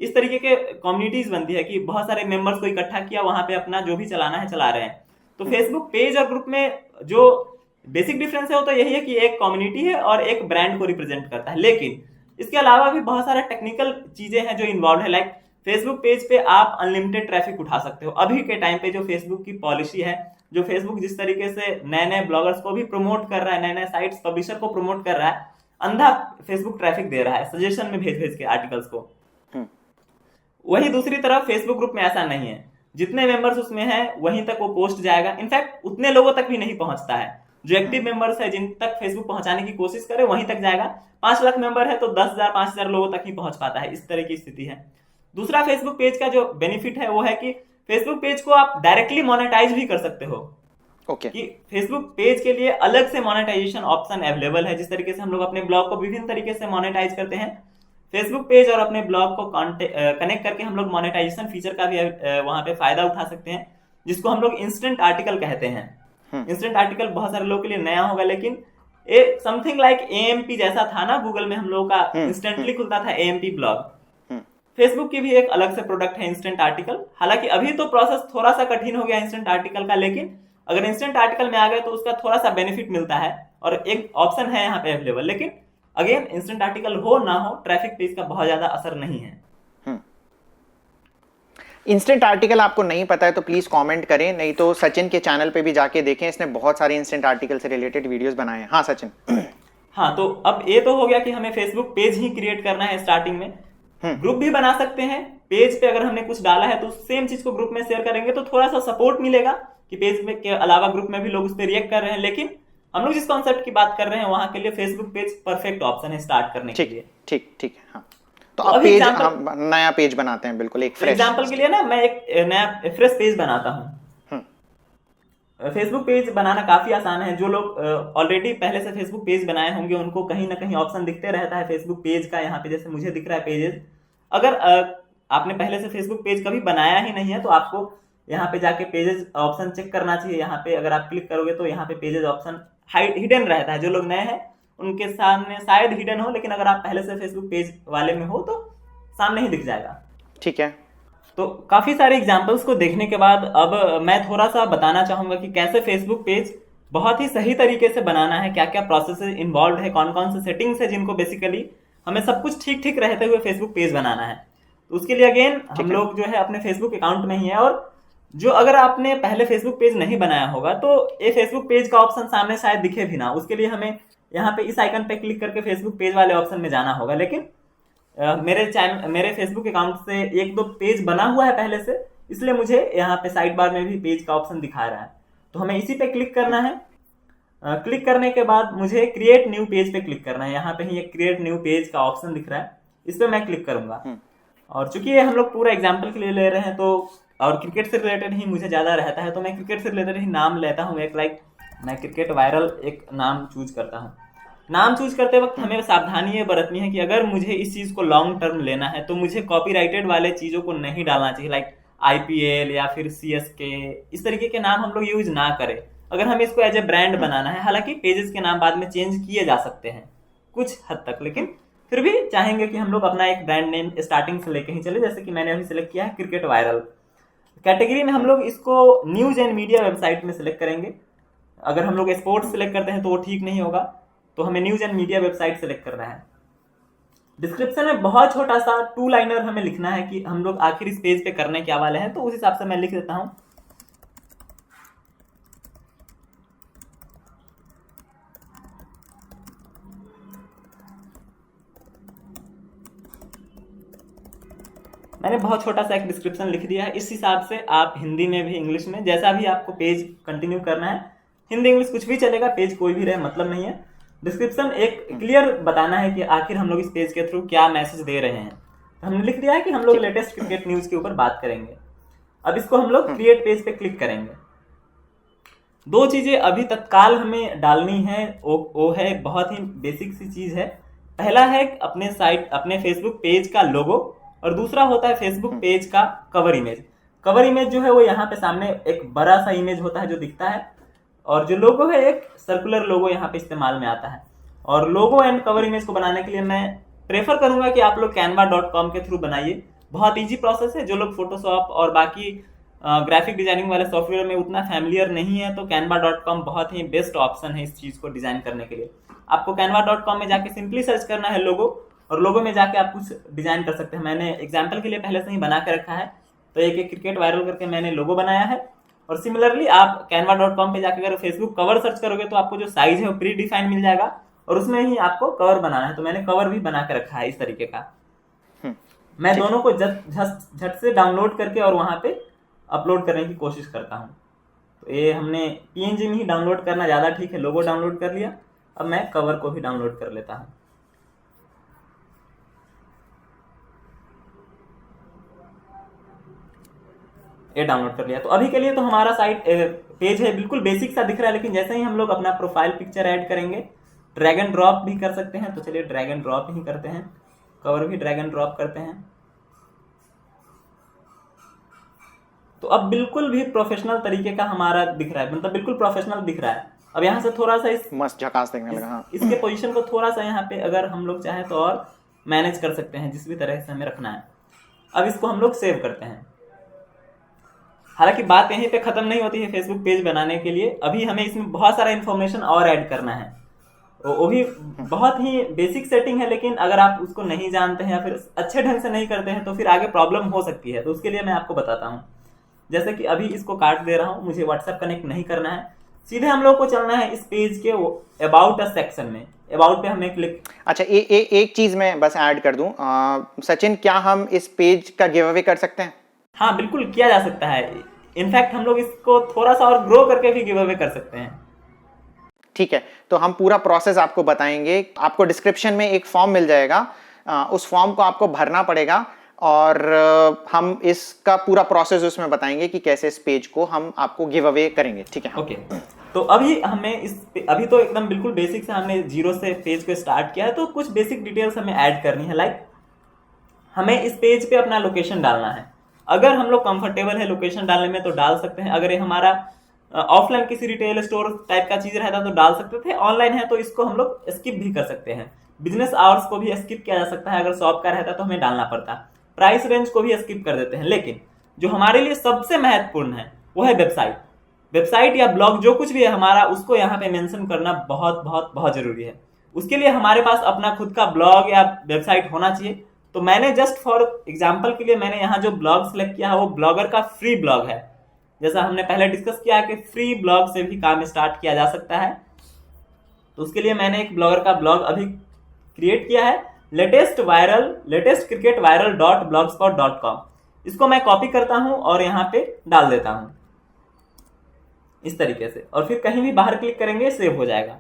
इस तरीके के कम्युनिटीज बनती है कि बहुत सारे मेंबर्स को इकट्ठा किया, वहां पे अपना जो भी चलाना है चला रहे हैं। तो फेसबुक पेज और ग्रुप में जो बेसिक डिफरेंस है वो तो यही है कि एक कम्युनिटी है और एक ब्रांड को रिप्रेजेंट करता है। लेकिन इसके अलावा भी बहुत सारे टेक्निकल चीजें हैं जो इन्वॉल्व है। लाइक फेसबुक पेज पे आप अनलिमिटेड ट्रैफिक उठा सकते हो। अभी के टाइम पे जो फेसबुक की पॉलिसी है, जो फेसबुक जिस तरीके से नए नए ब्लॉगर्स को भी प्रमोट कर रहा है, नए नए साइट्स पब्लिशर को प्रमोट कर रहा है, अंधा फेसबुक ट्रैफिक दे रहा है सजेशन में भेज के आर्टिकल्स को। वही दूसरी तरफ फेसबुक ग्रुप में ऐसा नहीं है, जितने मेंबर्स उसमें हैं वहीं तक वो पोस्ट जाएगा। इनफैक्ट उतने लोगों तक भी नहीं पहुंचता है। जो एक्टिव मेंबर्स है, जिन तक फेसबुक पहुंचाने की कोशिश करे वहीं तक जाएगा। 5 लाख मेंबर है तो 10,000 5,000 लोगों तक ही पहुंच पाता है। इस तरह की स्थिति है। दूसरा फेसबुक पेज का जो बेनिफिट है वो है कि फेसबुक पेज को आप डायरेक्टली मोनेटाइज भी कर सकते हो। कि फेसबुक पेज के लिए अलग से मोनेटाइजेशन ऑप्शन अवेलेबल है। जिस तरीके से हम लोग अपने ब्लॉग को विभिन्न तरीके से मोनेटाइज करते हैं, फेसबुक पेज और अपने ब्लॉग को कनेक्ट करके हम लोग मोनेटाइजेशन फीचर का भी वहां पे फायदा उठा सकते हैं, जिसको हम लोग इंस्टेंट आर्टिकल कहते हैं। इंस्टेंट आर्टिकल बहुत सारे लोगों के लिए नया होगा, लेकिन समथिंग लाइक AMP जैसा था ना, गूगल में हम लोगों का इंस्टेंटली खुलता था AMP ब्लॉग। फेसबुक की भी एक अलग से प्रोडक्ट है इंस्टेंट आर्टिकल। हालांकि अभी तो प्रोसेस थोड़ा सा कठिन हो गया इंस्टेंट आर्टिकल का, लेकिन अगर इंस्टेंट आर्टिकल में आ गए तो उसका थोड़ा सा बेनिफिट मिलता है और एक ऑप्शन है यहाँ पे अवेलेबल। लेकिन अगेन इंस्टेंट आर्टिकल हो ना हो, ट्रैफिक पे इसका बहुत ज्यादा असर नहीं है। इंस्टेंट आर्टिकल आपको नहीं पता है तो प्लीज कमेंट करें, नहीं तो सचिन के चैनल पे भी जाके देखें, इसने बहुत सारे इंस्टेंट आर्टिकल से रिलेटेड वीडियोस बनाए हैं। हाँ सचिन। हाँ, तो अब ये तो हो गया कि हमें फेसबुक पेज ही क्रिएट करना है स्टार्टिंग में। ग्रुप भी बना सकते हैं। पेज पे अगर हमने कुछ डाला है तो सेम चीज को ग्रुप में शेयर करेंगे तो थोड़ा सा सपोर्ट मिलेगा कि पेज में के अलावा ग्रुप में भी लोग उस पर रिएक्ट कर रहे हैं। लेकिन हम लोग जिस कॉन्सेप्ट की बात कर रहे हैं वहां के लिए फेसबुक पेज परफेक्ट ऑप्शन है स्टार्ट करने के लिए। ठीक ठीक है। हाँ, तो अब पेज हम नया पेज बनाते हैं, बिल्कुल एक फ्रेश। एग्जांपल के लिए ना मैं एक नया फ्रेश पेज बनाता हूँ। फेसबुक पेज बनाना काफी आसान है। जो लोग ऑलरेडी पहले से फेसबुक पेज बनाए होंगे उनको कहीं ना कहीं ऑप्शन दिखते रहता है फेसबुक पेज का। यहाँ पे जैसे मुझे दिख रहा है पेजेस। अगर आपने पहले से फेसबुक पेज कभी बनाया ही नहीं है तो आपको यहाँ पे जाके पेजेस ऑप्शन चेक करना चाहिए। यहाँ पे अगर आप क्लिक करोगे तो यहाँ पे पेजेस ऑप्शन हिडन रहता है। जो लोग नए हैं उनके सामने शायद हिडन हो, लेकिन अगर आप पहले से फेसबुक पेज वाले में हो तो सामने ही दिख जाएगा। ठीक है। तो काफी सारे एग्जांपल्स को देखने के बाद अब मैं थोड़ा सा बताना चाहूंगा कि कैसे फेसबुक पेज बहुत ही सही तरीके से बनाना है, क्या क्या प्रोसेस इन्वॉल्व है, कौन कौन से सेटिंग्स है जिनको बेसिकली हमें सब कुछ ठीक ठीक रहते हुए फेसबुक पेज बनाना है। तो उसके लिए अगेन हम लोग जो है अपने फेसबुक अकाउंट में ही है, और जो अगर आपने पहले फेसबुक पेज नहीं बनाया होगा तो ये फेसबुक पेज का ऑप्शन सामने शायद दिखे भी ना। उसके लिए हमें यहाँ पे इस आइकन पे क्लिक करके फेसबुक पेज वाले ऑप्शन में जाना होगा। लेकिन मेरे फेसबुक अकाउंट से एक दो पेज बना हुआ है पहले से, इसलिए मुझे यहाँ पे साइड बार में भी पेज का ऑप्शन दिखा रहा है। तो हमें इसी पे क्लिक करना है। क्लिक करने के बाद मुझे क्रिएट न्यू पेज पे क्लिक करना है। यहाँ पे ही एक क्रिएट न्यू पेज का ऑप्शन दिख रहा है, इस पे मैं क्लिक करूंगा। और चूंकि ये हम लोग पूरा एग्जाम्पल के लिए ले रहे हैं तो और क्रिकेट से रिलेटेड ही मुझे ज्यादा रहता है तो मैं क्रिकेट से रिलेटेड ही नाम लेता हूँ। एक मैं क्रिकेट वायरल एक नाम चूज करता हूँ। नाम चूज करते वक्त हमें सावधानी ये बरतनी है कि अगर मुझे इस चीज को लॉन्ग टर्म लेना है तो मुझे कॉपीराइटेड वाले चीजों को नहीं डालना चाहिए, लाइक IPL या फिर CSK, इस तरीके के नाम हम लोग यूज ना करें। अगर हमें इसको एज ए ब्रांड बनाना है, हालांकि पेजेस के नाम बाद में चेंज किए जा सकते हैं कुछ हद तक, लेकिन फिर भी चाहेंगे कि हम लोग अपना एक ब्रांड नेम स्टार्टिंग से लेके ही चले। जैसे कि मैंने अभी सिलेक्ट किया है क्रिकेट वायरल। कैटेगरी में हम लोग इसको न्यूज एंड मीडिया वेबसाइट में सिलेक्ट करेंगे। अगर हम लोग स्पोर्ट्स सिलेक्ट करते हैं तो वो ठीक नहीं होगा, तो हमें news and media website select करना है। डिस्क्रिप्शन में बहुत छोटा सा 2 लाइनर हमें लिखना है कि हम लोग आखिर इस पेज पे करने क्या वाले हैं, तो उस हिसाब से मैं लिख देता हूं। मैंने बहुत छोटा सा एक डिस्क्रिप्शन लिख दिया है। इस हिसाब से आप हिंदी में भी इंग्लिश में जैसा भी आपको पेज कंटिन्यू करना है, हिंदी इंग्लिश कुछ भी चलेगा, पेज कोई भी रहे मतलब नहीं है। डिस्क्रिप्शन एक क्लियर बताना है कि आखिर हम लोग इस पेज के थ्रू क्या मैसेज दे रहे हैं। तो हमने लिख दिया है कि हम लोग लेटेस्ट क्रिकेट न्यूज के ऊपर बात करेंगे। अब इसको हम लोग क्रिएट पेज पे क्लिक करेंगे। 2 चीजें अभी तत्काल हमें डालनी है, वो है बहुत ही बेसिक सी चीज है। पहला है अपने फेसबुक पेज का लोगो, और दूसरा होता है फेसबुक पेज का कवर इमेज। कवर इमेज जो है वो यहाँ पे सामने एक बड़ा सा इमेज होता है जो दिखता है, और जो लोगो है एक सर्कुलर लोगो यहाँ पे इस्तेमाल में आता है। और लोगो एंड कवर इमेज को बनाने के लिए मैं प्रेफर करूंगा कि आप लोग canva.com के थ्रू बनाइए। बहुत इजी प्रोसेस है। जो लोग फोटोशॉप और बाकी ग्राफिक डिजाइनिंग वाले सॉफ्टवेयर में उतना फैमिलियर नहीं है तो canva.com बहुत ही बेस्ट ऑप्शन है इस चीज को डिजाइन करने के लिए। आपको canva.com में जाके सिंपली सर्च करना है लोगो, और लोगो में जाके आप कुछ डिजाइन कर सकते हैं। मैंने एग्जाम्पल के लिए पहले से ही बना के रखा है, तो एक क्रिकेट वायरल करके मैंने लोगो बनाया है। और सिमिलरली आप canva.com पे जाकर अगर फेसबुक कवर सर्च करोगे तो आपको जो साइज है वो प्री डिफाइन मिल जाएगा, और उसमें ही आपको कवर बनाना है। तो मैंने कवर भी बना के रखा है इस तरीके का। मैं दोनों को झट से डाउनलोड करके और वहां पे अपलोड करने की कोशिश करता हूँ। तो ये हमने PNG में ही डाउनलोड करना ज्यादा ठीक है। लोगो डाउनलोड कर लिया, अब मैं कवर को भी डाउनलोड कर लेता हूँ। ये डाउनलोड कर लिया। तो अभी के लिए तो हमारा साइट पेज है बिल्कुल बेसिक सा दिख रहा है, लेकिन जैसे ही हम लोग अपना प्रोफाइल पिक्चर ऐड करेंगे, ड्रैग एंड ड्रॉप भी कर सकते हैं। तो चलिए ड्रैग एंड ड्रॉप ही करते हैं, कवर भी ड्रैग एंड ड्रॉप करते हैं। तो अब बिल्कुल भी प्रोफेशनल तरीके का हमारा दिख रहा है, मतलब बिल्कुल प्रोफेशनल दिख रहा है। अब यहाँ से थोड़ा सा मस्त झकास देखने लगा। हाँ। इसके पोजीशन को थोड़ा सा यहाँ पे अगर हम लोग चाहें तो और मैनेज कर सकते हैं, जिस भी तरह से हमें रखना है। अब इसको हम लोग सेव करते हैं। हालांकि बात यहीं पे खत्म नहीं होती है फेसबुक पेज बनाने के लिए, अभी हमें इसमें बहुत सारा इन्फॉर्मेशन और ऐड करना है। वो भी बहुत ही बेसिक सेटिंग है, लेकिन अगर आप उसको नहीं जानते हैं या फिर अच्छे ढंग से नहीं करते हैं तो फिर आगे प्रॉब्लम हो सकती है। तो उसके लिए मैं आपको बताता हूँ। जैसे कि अभी इसको काट दे रहा हूँ, मुझे व्हाट्सएप कनेक्ट नहीं करना है, सीधे हम लोग को चलना है इस पेज के अबाउट अस सेक्शन में। अबाउट पे हमें क्लिक। अच्छा, एक चीज मैं बस ऐड कर दूं, सचिन, क्या हम इस पेज का गिव अवे कर सकते हैं? हाँ बिल्कुल किया जा सकता है। इनफैक्ट हम लोग इसको थोड़ा सा और ग्रो करके भी गिव अवे कर सकते हैं। ठीक है, तो हम पूरा प्रोसेस आपको बताएंगे। आपको डिस्क्रिप्शन में एक फॉर्म मिल जाएगा, उस फॉर्म को आपको भरना पड़ेगा और हम इसका पूरा प्रोसेस उसमें बताएंगे कि कैसे इस पेज को हम आपको गिव अवे करेंगे। ठीक है? ओके, तो अभी हमें अभी तो एकदम बिल्कुल बेसिक से हमने जीरो से पेज को स्टार्ट किया है, तो कुछ बेसिक डिटेल्स हमें ऐड करनी है। लाइक हमें इस पेज पे अपना लोकेशन डालना है। अगर हम लोग कंफर्टेबल है लोकेशन डालने में तो डाल सकते हैं। अगर ये हमारा ऑफलाइन किसी रिटेल स्टोर टाइप का चीज रहता तो डाल सकते थे। ऑनलाइन है तो इसको हम लोग स्किप भी कर सकते हैं। बिजनेस आवर्स को भी स्किप किया जा सकता है। अगर शॉप का रहता तो हमें डालना पड़ता। प्राइस रेंज को भी स्किप कर देते हैं। लेकिन जो हमारे लिए सबसे महत्वपूर्ण है वो है वेबसाइट या ब्लॉग, जो कुछ भी है हमारा, उसको यहाँ पे मेंशन करना बहुत बहुत बहुत जरूरी है। उसके लिए हमारे पास अपना खुद का ब्लॉग या वेबसाइट होना चाहिए। तो मैंने जस्ट फॉर एग्जांपल के लिए मैंने यहाँ जो ब्लॉग सिलेक्ट किया है वो ब्लॉगर का फ्री ब्लॉग है। जैसा हमने पहले डिस्कस किया है कि फ्री ब्लॉग से भी काम स्टार्ट किया जा सकता है। तो उसके लिए मैंने एक ब्लॉगर का ब्लॉग अभी क्रिएट किया है, लेटेस्ट क्रिकेट वायरल .blogspot.com। इसको मैं कॉपी करता हूं और यहाँ पे डाल देता हूं इस तरीके से, और फिर कहीं भी बाहर क्लिक करेंगे सेव हो जाएगा।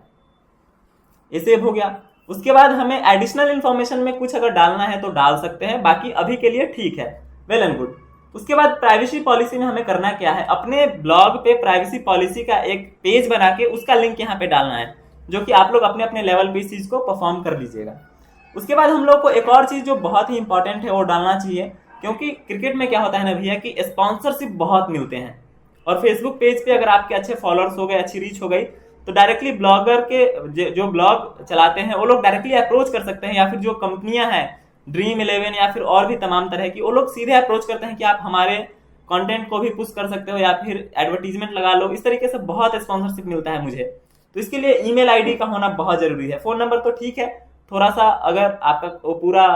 ये सेव हो गया। उसके बाद हमें एडिशनल इंफॉर्मेशन में कुछ अगर डालना है तो डाल सकते हैं, बाकी अभी के लिए ठीक है, वेल एंड गुड। उसके बाद प्राइवेसी पॉलिसी में हमें करना क्या है, अपने ब्लॉग पे प्राइवेसी पॉलिसी का एक पेज बना के उसका लिंक यहाँ पे डालना है, जो कि आप लोग अपने अपने लेवल पे इस चीज को परफॉर्म कर लीजिएगा। उसके बाद हम लोग को एक और चीज जो बहुत ही इंपॉर्टेंट है वो डालना चाहिए, क्योंकि क्रिकेट में क्या होता है ना भैया कि स्पॉन्सरशिप बहुत मिलते हैं। और फेसबुक पेज पे अगर आपके अच्छे फॉलोअर्स हो गए, अच्छी रीच हो गई, तो डायरेक्टली ब्लॉगर के जो ब्लॉग चलाते हैं वो लोग डायरेक्टली अप्रोच कर सकते हैं, या फिर जो कंपनियां हैं Dream11 या फिर और भी तमाम तरह की, वो लोग सीधे अप्रोच करते हैं कि आप हमारे कंटेंट को भी पुश कर सकते हो या फिर एडवर्टीजमेंट लगा लो। इस तरीके से बहुत स्पॉन्सरशिप मिलता है मुझे। तो इसके लिए ईमेल आईडी का होना बहुत जरूरी है। फोन नंबर तो ठीक है, थोड़ा सा अगर आपका वो पूरा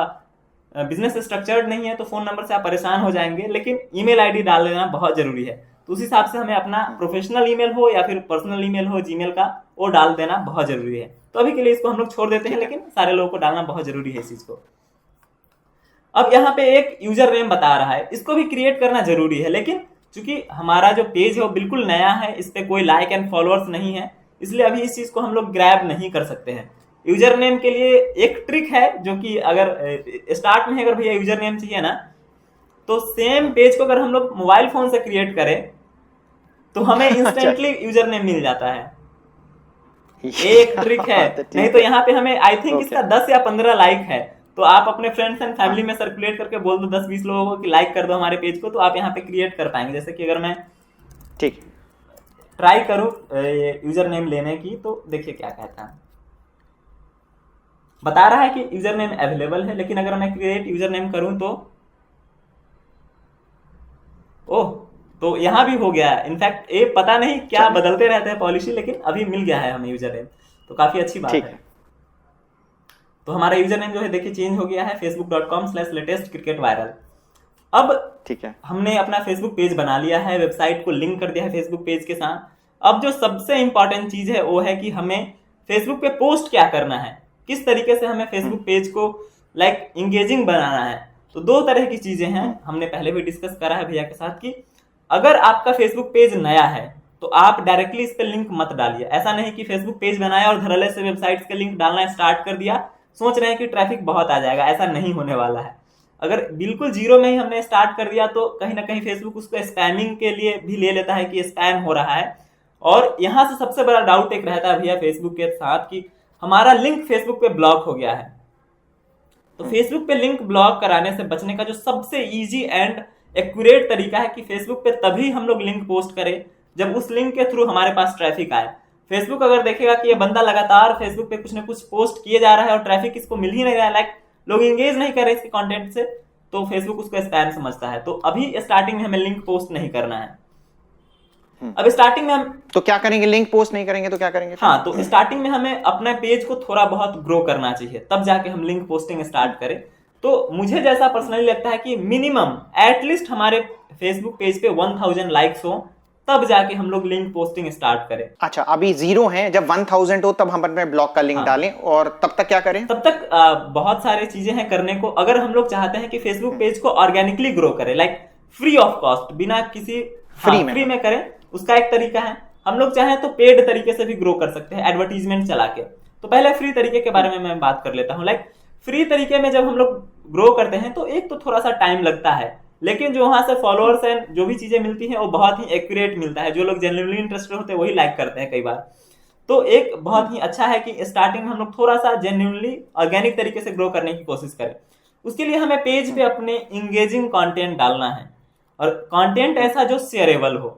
बिजनेस स्ट्रक्चर्ड नहीं है तो फोन नंबर से आप परेशान हो जाएंगे, लेकिन ईमेल आईडी डाल देना बहुत जरूरी है। तो उस हिसाब से हमें अपना प्रोफेशनल ईमेल हो या फिर पर्सनल ईमेल हो जीमेल का, वो डाल देना बहुत जरूरी है। तो अभी के लिए इसको हम लोग छोड़ देते हैं, लेकिन सारे लोगों को डालना बहुत जरूरी है इस चीज को। अब यहाँ पे एक यूजर नेम बता रहा है, इसको भी क्रिएट करना जरूरी है, लेकिन चूंकि हमारा जो पेज है वो बिल्कुल नया है, इस पे कोई लाइक एंड फॉलोअर्स नहीं है, इसलिए अभी इस चीज को हम लोग ग्रैब नहीं कर सकते हैं। यूजर नेम के लिए एक ट्रिक है, जो कि अगर स्टार्ट में अगर भैया यूजर नेम चाहिए ना, तो सेम पेज को अगर हम लोग मोबाइल फोन से क्रिएट करें तो हमें इंस्टेंटली यूजर नेम मिल जाता है। एक ट्रिक है। नहीं तो यहाँ पे हमें आई थिंक इसका 10 या 15 लाइक है, तो आप अपने फ्रेंड्स एंड फैमिली में सर्कुलेट करके बोल दो 10-20 लोगों को कि लाइक कर दो हमारे पेज को, तो आप यहाँ पे क्रिएट कर पाएंगे। जैसे कि अगर मैं ठीक ट्राई करूं यूजर नेम लेने की, तो देखिए क्या कहता है, बता रहा है कि यूजर नेम अवेलेबल है, लेकिन अगर मैं क्रिएट यूजर नेम करूं तो ओह, तो यहाँ भी हो गया है। इनफैक्ट ये पता नहीं क्या बदलते रहते हैं पॉलिसी, लेकिन अभी मिल गया है हमें यूजर नेम, तो काफी अच्छी बात है। तो हमारा यूजर नेम जो है देखिए चेंज हो गया है, facebook.com/latest cricket viral। अब ठीक है, हमने अपना फेसबुक पेज बना लिया है, वेबसाइट को लिंक कर दिया है फेसबुक पेज के साथ। अब जो सबसे इंपॉर्टेंट चीज है वो है कि हमें फेसबुक पे पोस्ट क्या करना है, किस तरीके से हमें फेसबुक पेज को लाइक इंगेजिंग बनाना है। तो दो तरह की चीजें हैं, हमने पहले भी डिस्कस करा है भैया के साथ कि अगर आपका फेसबुक पेज नया है तो आप डायरेक्टली इस पे लिंक मत डालिए। ऐसा नहीं कि फेसबुक पेज बनाया और धड़ल्ले से वेबसाइट्स के लिंक डालना स्टार्ट कर दिया, सोच रहे हैं कि ट्रैफिक बहुत आ जाएगा, ऐसा नहीं होने वाला है। अगर बिल्कुल जीरो में ही हमने स्टार्ट कर दिया तो कहीं ना कहीं फेसबुक उसको स्पैमिंग के लिए भी ले लेता है कि स्पैम हो रहा है। और यहाँ से सबसे बड़ा डाउट एक रहता है भैया फेसबुक के साथ कि हमारा लिंक फेसबुक पे ब्लॉक हो गया है। तो फेसबुक पे लिंक ब्लॉक कराने से बचने का जो सबसे इजी एंड एक्यूरेट तरीका है कि फेसबुक पे तभी हम लोग लिंक पोस्ट करें जब उस लिंक के थ्रू हमारे पास ट्रैफिक आए। फेसबुक अगर देखेगा कि ये बंदा लगातार फेसबुक पे कुछ ना कुछ पोस्ट किए जा रहा है और ट्रैफिक इसको मिल ही नहीं रहा है, लाइक लोग एंगेज नहीं कर रहे इसके कंटेंट से, तो फेसबुक उसको स्पैम समझता है। तो अभी स्टार्टिंग में हमें लिंक पोस्ट नहीं करना है। अब स्टार्टिंग में हम तो क्या करेंगे, लिंक पोस्ट नहीं करेंगे तो क्या करेंगे? हाँ, तो स्टार्टिंग में हमें अपना पेज को थोड़ा बहुत ग्रो करना चाहिए, तब जाके हम लिंक पोस्टिंग स्टार्ट करें। तो मुझे जैसा पर्सनली लगता है कि मिनिमम एटलीस्ट हमारे फेसबुक पेज पे 1000 लाइक्स हो, तब जाके हम लोग लिंक पोस्टिंग स्टार्ट करें। अच्छा, अभी 0 है, जब 1000 हो तब हम अपने ब्लॉग का लिंक डालें, और तब तक क्या करें? तब तक बहुत सारी चीजें हैं करने को। अगर हम लोग चाहते हैं कि फेसबुक पेज को ऑर्गेनिकली ग्रो करें, लाइक फ्री ऑफ कॉस्ट, बिना किसी फ्री में करें, उसका एक तरीका है। हम लोग चाहें तो पेड तरीके से भी ग्रो कर सकते हैं, एडवर्टीजमेंट चला के। तो पहले फ्री तरीके के बारे में मैं बात कर लेता हूँ। लाइक फ्री तरीके में जब हम लोग ग्रो करते हैं तो एक तो थोड़ा सा टाइम लगता है, लेकिन जो वहां से फॉलोअर्स एंड जो भी चीजें मिलती हैं वो बहुत ही एक्यूरेट मिलता है। जो लोग जेन्युइनली इंटरेस्टेड होते हैं वही लाइक करते हैं कई बार। तो एक बहुत ही अच्छा है कि स्टार्टिंग में हम लोग थोड़ा सा जेन्युइनली ऑर्गेनिक तरीके से ग्रो करने की कोशिश करें। उसके लिए हमें पेज पे अपने इंगेजिंग कंटेंट डालना है, और कंटेंट ऐसा जो शेयरेबल हो,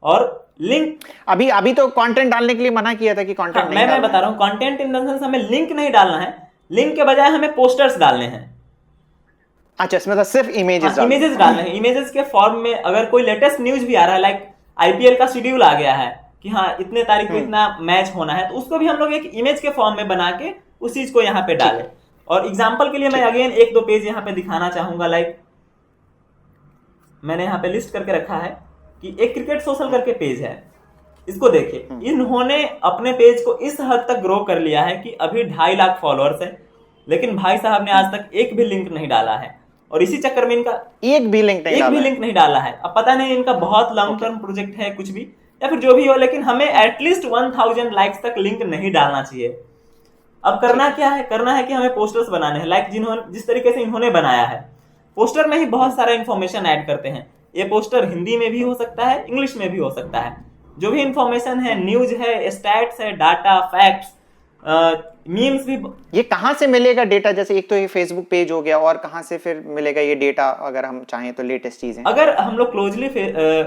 और लिंक। अभी तो कंटेंट डालने के लिए मना किया था कि कंटेंट नहीं मैं बता रहा हूँ, कंटेंट इन द सेंस हमें लिंक नहीं डालना है, लिंक के बजाय हमें पोस्टर्स डालने हैं। अच्छा, इसमें तो सिर्फ इमेजेस इमेजेस डालने हैं। इमेजेस के फॉर्म में अगर कोई लेटेस्ट न्यूज भी आ रहा है, लाइक आईपीएल का शेड्यूल आ गया है कि हाँ इतने तारीख को इतना मैच होना है, तो उसको भी हम लोग एक इमेज के फॉर्म में बना के उस चीज को यहाँ पे डालें। और एग्जाम्पल के लिए मैं अगेन एक दो पेज यहाँ पे दिखाना चाहूंगा। लाइक मैंने यहाँ पे लिस्ट करके रखा है कि एक क्रिकेट सोशल करके पेज है, इसको देखिए। इन्होंने अपने पेज को इस हद तक ग्रो कर लिया है कि अभी 2.5 लाख फॉलोअर्स है, लेकिन भाई साहब ने आज तक एक भी लिंक नहीं डाला है, और इसी चक्कर में इनका एक भी लिंक नहीं डाला है। अब पता नहीं इनका बहुत लॉन्ग टर्म प्रोजेक्ट है कुछ भी, या फिर जो भी हो, लेकिन हमें एटलीस्ट 1000 लाइक्स तक लिंक नहीं डालना चाहिए। अब करना क्या है? करना है कि हमें पोस्टर्स बनाने हैं, लाइक जिस तरीके से इन्होंने बनाया है। पोस्टर में ही बहुत सारा इंफॉर्मेशन ऐड करते हैं। ये पोस्टर हिंदी में भी हो सकता है, इंग्लिश में भी हो सकता है। जो भी इंफॉर्मेशन है, न्यूज है, स्टैट्स है, डाटा, फैक्ट्स, मीम्स भी। ये कहां से मिलेगा डेटा? जैसे एक तो ये फेसबुक पेज हो गया, और कहां से फिर मिलेगा ये डेटा अगर हम चाहें तो लेटेस्ट चीजें? अगर हम लोग क्लोजली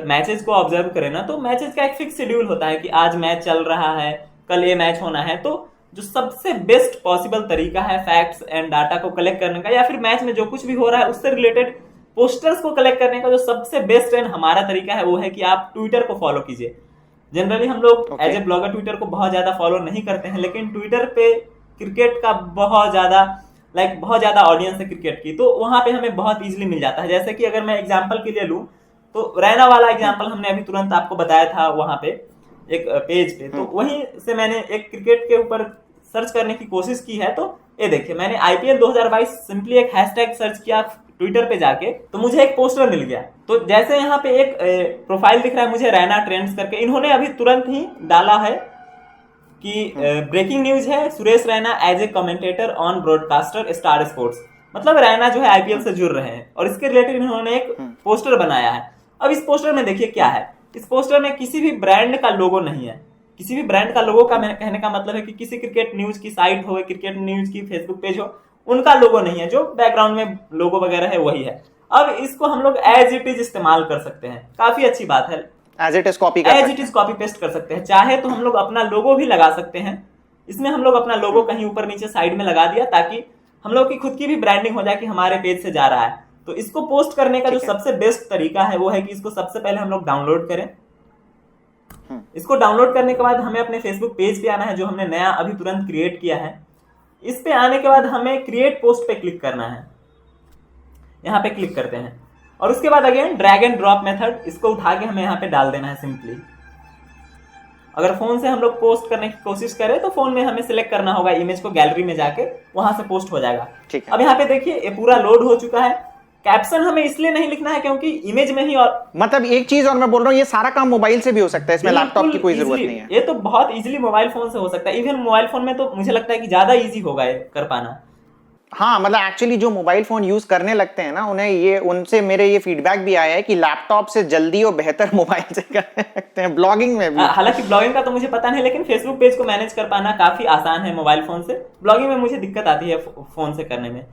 मैचेस को ऑब्जर्व करें ना, तो मैचेस का एक फिक्स शेड्यूल होता है कि आज मैच चल रहा है, कल ये मैच होना है। तो जो सबसे बेस्ट पॉसिबल तरीका है फैक्ट्स एंड डाटा को कलेक्ट करने का, या फिर मैच में जो कुछ भी हो रहा है उससे रिलेटेड पोस्टर्स को कलेक्ट करने का, जो सबसे बेस्ट एंड हमारा तरीका है वो है कि आप ट्विटर को फॉलो कीजिए। जनरली हम लोग एज ए ब्लॉगर ट्विटर को बहुत ज्यादा फॉलो नहीं करते हैं, लेकिन ट्विटर पे क्रिकेट का बहुत ज्यादा ऑडियंस है क्रिकेट की, तो वहां पे हमें बहुत इजीली मिल जाता है। जैसे कि अगर मैं एग्जांपल के लिए लूं, तो रैना वाला एग्जांपल हमने अभी तुरंत आपको बताया था वहां पे एक पेज पे, तो वहीं से मैंने एक क्रिकेट के ऊपर सर्च करने की कोशिश की है। तो ये देखिए, मैंने आईपीएल 2022 सिंपली एक हैशटैग सर्च किया ट्विटर पे जाके, तो मुझे एक पोस्टर मिल गया। तो जैसे यहाँ पे एक प्रोफाइल दिख रहा है मुझे, रैना ट्रेंड्स करके, इन्होंने अभी तुरंत ही डाला है कि ब्रेकिंग न्यूज है, Suresh Raina as a commentator on broadcaster Star Sports. मतलब रैना जो है आईपीएल से जुड़ रहे हैं, और इसके रिलेटेड इन्होंने एक पोस्टर बनाया है। अब इस पोस्टर में देखिए क्या है, इस पोस्टर में किसी भी ब्रांड का लोगो नहीं है। किसी भी ब्रांड का लोगो का मैं कहने का मतलब है कि किसी क्रिकेट न्यूज की साइट हो, क्रिकेट न्यूज की फेसबुक पेज हो, उनका लोगो नहीं है। जो बैकग्राउंड में लोगो वगैरह है वही है। अब इसको हम लोग एज इट इज इस्तेमाल कर सकते हैं, काफी अच्छी बात है। As it is copy paste कर सकते हैं। चाहे तो हम लोग अपना लोगो भी लगा सकते हैं इसमें। हम लोग अपना लोगो कहीं ऊपर नीचे साइड में लगा दिया, ताकि हम लोग की खुद की भी ब्रांडिंग हो जाए कि हमारे पेज से जा रहा है। तो इसको पोस्ट करने का जो सबसे बेस्ट तरीका है वो है कि इसको सबसे पहले हम लोग डाउनलोड करें। इसको डाउनलोड करने के बाद हमें अपने फेसबुक पेज पे आना है, जो हमने नया अभी तुरंत क्रिएट किया है। इस पे आने के बाद हमें क्रिएट पोस्ट पे क्लिक करना है, यहाँ पे क्लिक करते हैं, और उसके बाद again drag and drop method, इसको उठा के हमें यहाँ पे डाल देना है सिंपली। अगर फोन से हम लोग पोस्ट करने की कोशिश करें तो फोन में हमें सिलेक्ट करना होगा इमेज को, गैलरी में जाके वहां से पोस्ट हो जाएगा। ठीक है। अब यहाँ पे देखिए ये पूरा लोड हो चुका है। कैप्शन हमें इसलिए नहीं लिखना है क्योंकि इमेज में ही, और मतलब एक चीज और मैं बोल रहा हूँ, ये सारा काम मोबाइल से भी हो सकता है, इसमें लैपटॉप की कोई जरूरत नहीं है। ये तो बहुत इजीली मोबाइल फोन से हो सकता है। इवन मोबाइल फोन में तो मुझे लगता है कि ज्यादा इजी होगा ये कर पाना। हाँ, मतलब एक्चुअली जो मोबाइल फोन यूज करने लगते हैं ना, उनसे मेरे ये फीडबैक भी आया है कि लैपटॉप से जल्दी और बेहतर मोबाइल से करने लगते हैं, ब्लॉगिंग में भी। हालांकि ब्लॉगिंग का तो मुझे पता नहीं, लेकिन फेसबुक पेज को मैनेज कर पाना काफी आसान है मोबाइल फोन से। ब्लॉगिंग में मुझे दिक्कत आती है फोन से करने में।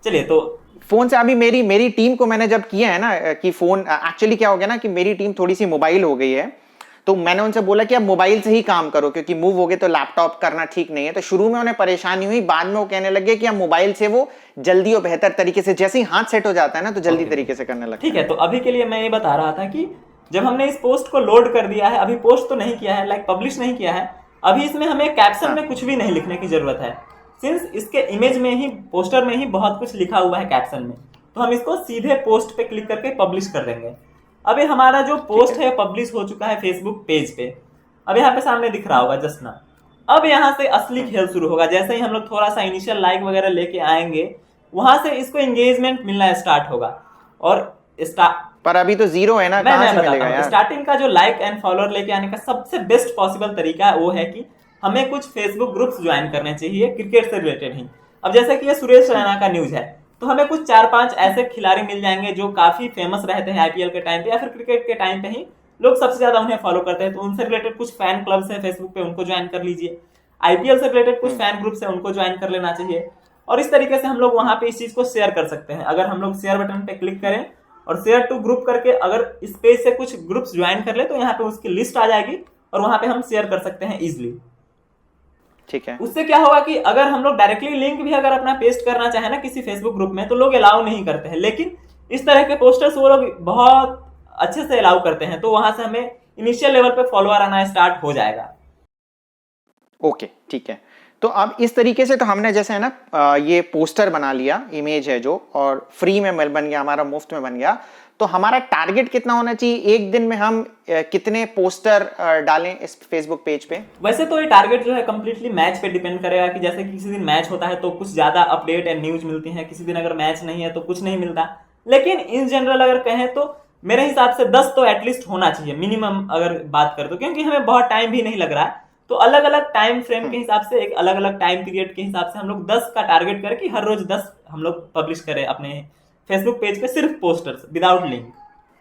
चलिए, तो फोन से अभी मेरी टीम को मैंने जब किया है ना कि फोन, एक्चुअली क्या हो गया ना कि मेरी टीम थोड़ी सी मोबाइल हो गई है, तो मैंने उनसे बोला कि अब मोबाइल से ही काम करो, क्योंकि मूव हो गए तो लैपटॉप करना ठीक नहीं है। तो शुरू में उन्हें परेशानी हुई, बाद में वो कहने लगे कि अब मोबाइल से वो जल्दी और बेहतर तरीके से, जैसे ही हाथ सेट हो जाता है ना, तो जल्दी तरीके से करने लगते हैं। ठीक है, तो अभी के लिए मैं ये बता रहा था कि जब हमने इस पोस्ट को लोड कर दिया है, अभी पोस्ट तो नहीं किया है, लाइक पब्लिश नहीं किया है, अभी इसमें हमें कैप्शन में कुछ भी नहीं लिखने की जरूरत है, सिंस इसके इमेज में ही, पोस्टर में ही बहुत कुछ लिखा हुआ है कैप्शन में। तो हम इसको सीधे पोस्ट पे क्लिक करके पब्लिश कर देंगे। अभी हमारा जो पोस्ट है पब्लिश हो चुका है फेसबुक पेज पे। अब यहाँ पे सामने दिख रहा होगा जस्ट ना। अब यहाँ से असली खेल शुरू होगा। जैसे ही हम लोग थोड़ा सा इनिशियल लाइक वगैरह लेके आएंगे, वहां से इसको एंगेजमेंट मिलना स्टार्ट होगा। और पर अभी तो 0 है ना, कहां से मिलेगा यार? स्टार्टिंग का जो लाइक एंड फॉलोअर लेके आने का सबसे बेस्ट पॉसिबल तरीका वो है कि हमें कुछ फेसबुक ग्रुप्स ज्वाइन करने चाहिए क्रिकेट से रिलेटेड ही। अब जैसे कि ये सुरेश रैना का न्यूज है, तो हमें कुछ 4-5 ऐसे खिलाड़ी मिल जाएंगे जो काफी फेमस रहते हैं आईपीएल के टाइम पे या फिर क्रिकेट के टाइम पे ही लोग सबसे ज्यादा उन्हें फॉलो करते हैं। तो उनसे रिलेटेड कुछ फैन क्लब्स है फेसबुक पे, उनको ज्वाइन कर लीजिए। आईपीएल से रिलेटेड कुछ फैन ग्रुप्स है, उनको ज्वाइन कर लेना चाहिए। और इस तरीके से हम लोग वहां पे इस चीज को शेयर कर सकते हैं। अगर हम लोग शेयर बटन पे क्लिक करें और शेयर टू ग्रुप करके अगर इस पेज से कुछ ग्रुप्स ज्वाइन कर ले, तो यहाँ पे उसकी लिस्ट आ जाएगी और वहां पे हम शेयर कर सकते हैं इजिली। ठीक है। उससे क्या होगा कि अगर हम लोग डायरेक्टली लिंक भी अगर अपना पेस्ट करना चाहे ना किसी फेसबुक ग्रुप में, तो लोग अलाउ नहीं करते हैं, लेकिन इस तरह के पोस्टर्स वो लोग बहुत अच्छे से अलाउ करते हैं। तो वहां से हमें इनिशियल लेवल पे फॉलोअर आना स्टार्ट हो जाएगा। ओके, ठीक है। तो अब इस तरीके से तो हमने जैसे है ना ये पोस्टर बना लिया, इमेज है जो, और फ्री में मिल बन गया हमारा, मुफ्त में बन गया। तो हमारा टारगेट कितना होना चाहिए? एक दिन में हम कितने पोस्टर डालें इस फेसबुक पेज पे? वैसे तो ये टारगेट जो है कंप्लीटली मैच पे डिपेंड करेगा कि जैसे किसी दिन मैच होता है तो कुछ ज्यादा अपडेट एंड न्यूज मिलती है, किसी दिन अगर मैच नहीं है तो कुछ नहीं मिलता। लेकिन इन जनरल अगर कहें तो मेरे हिसाब से 10 तो एटलीस्ट होना चाहिए मिनिमम, अगर बात करें तो, क्योंकि हमें बहुत टाइम भी नहीं लग रहा है। तो अलग अलग टाइम फ्रेम के हिसाब से, एक अलग अलग टाइम पीरियड के हिसाब से हम लोग 10 का टारगेट करें कि हर रोज 10 हम लोग पब्लिश करें अपने फेसबुक पेज पे, सिर्फ पोस्टर्स विदाउट लिंक।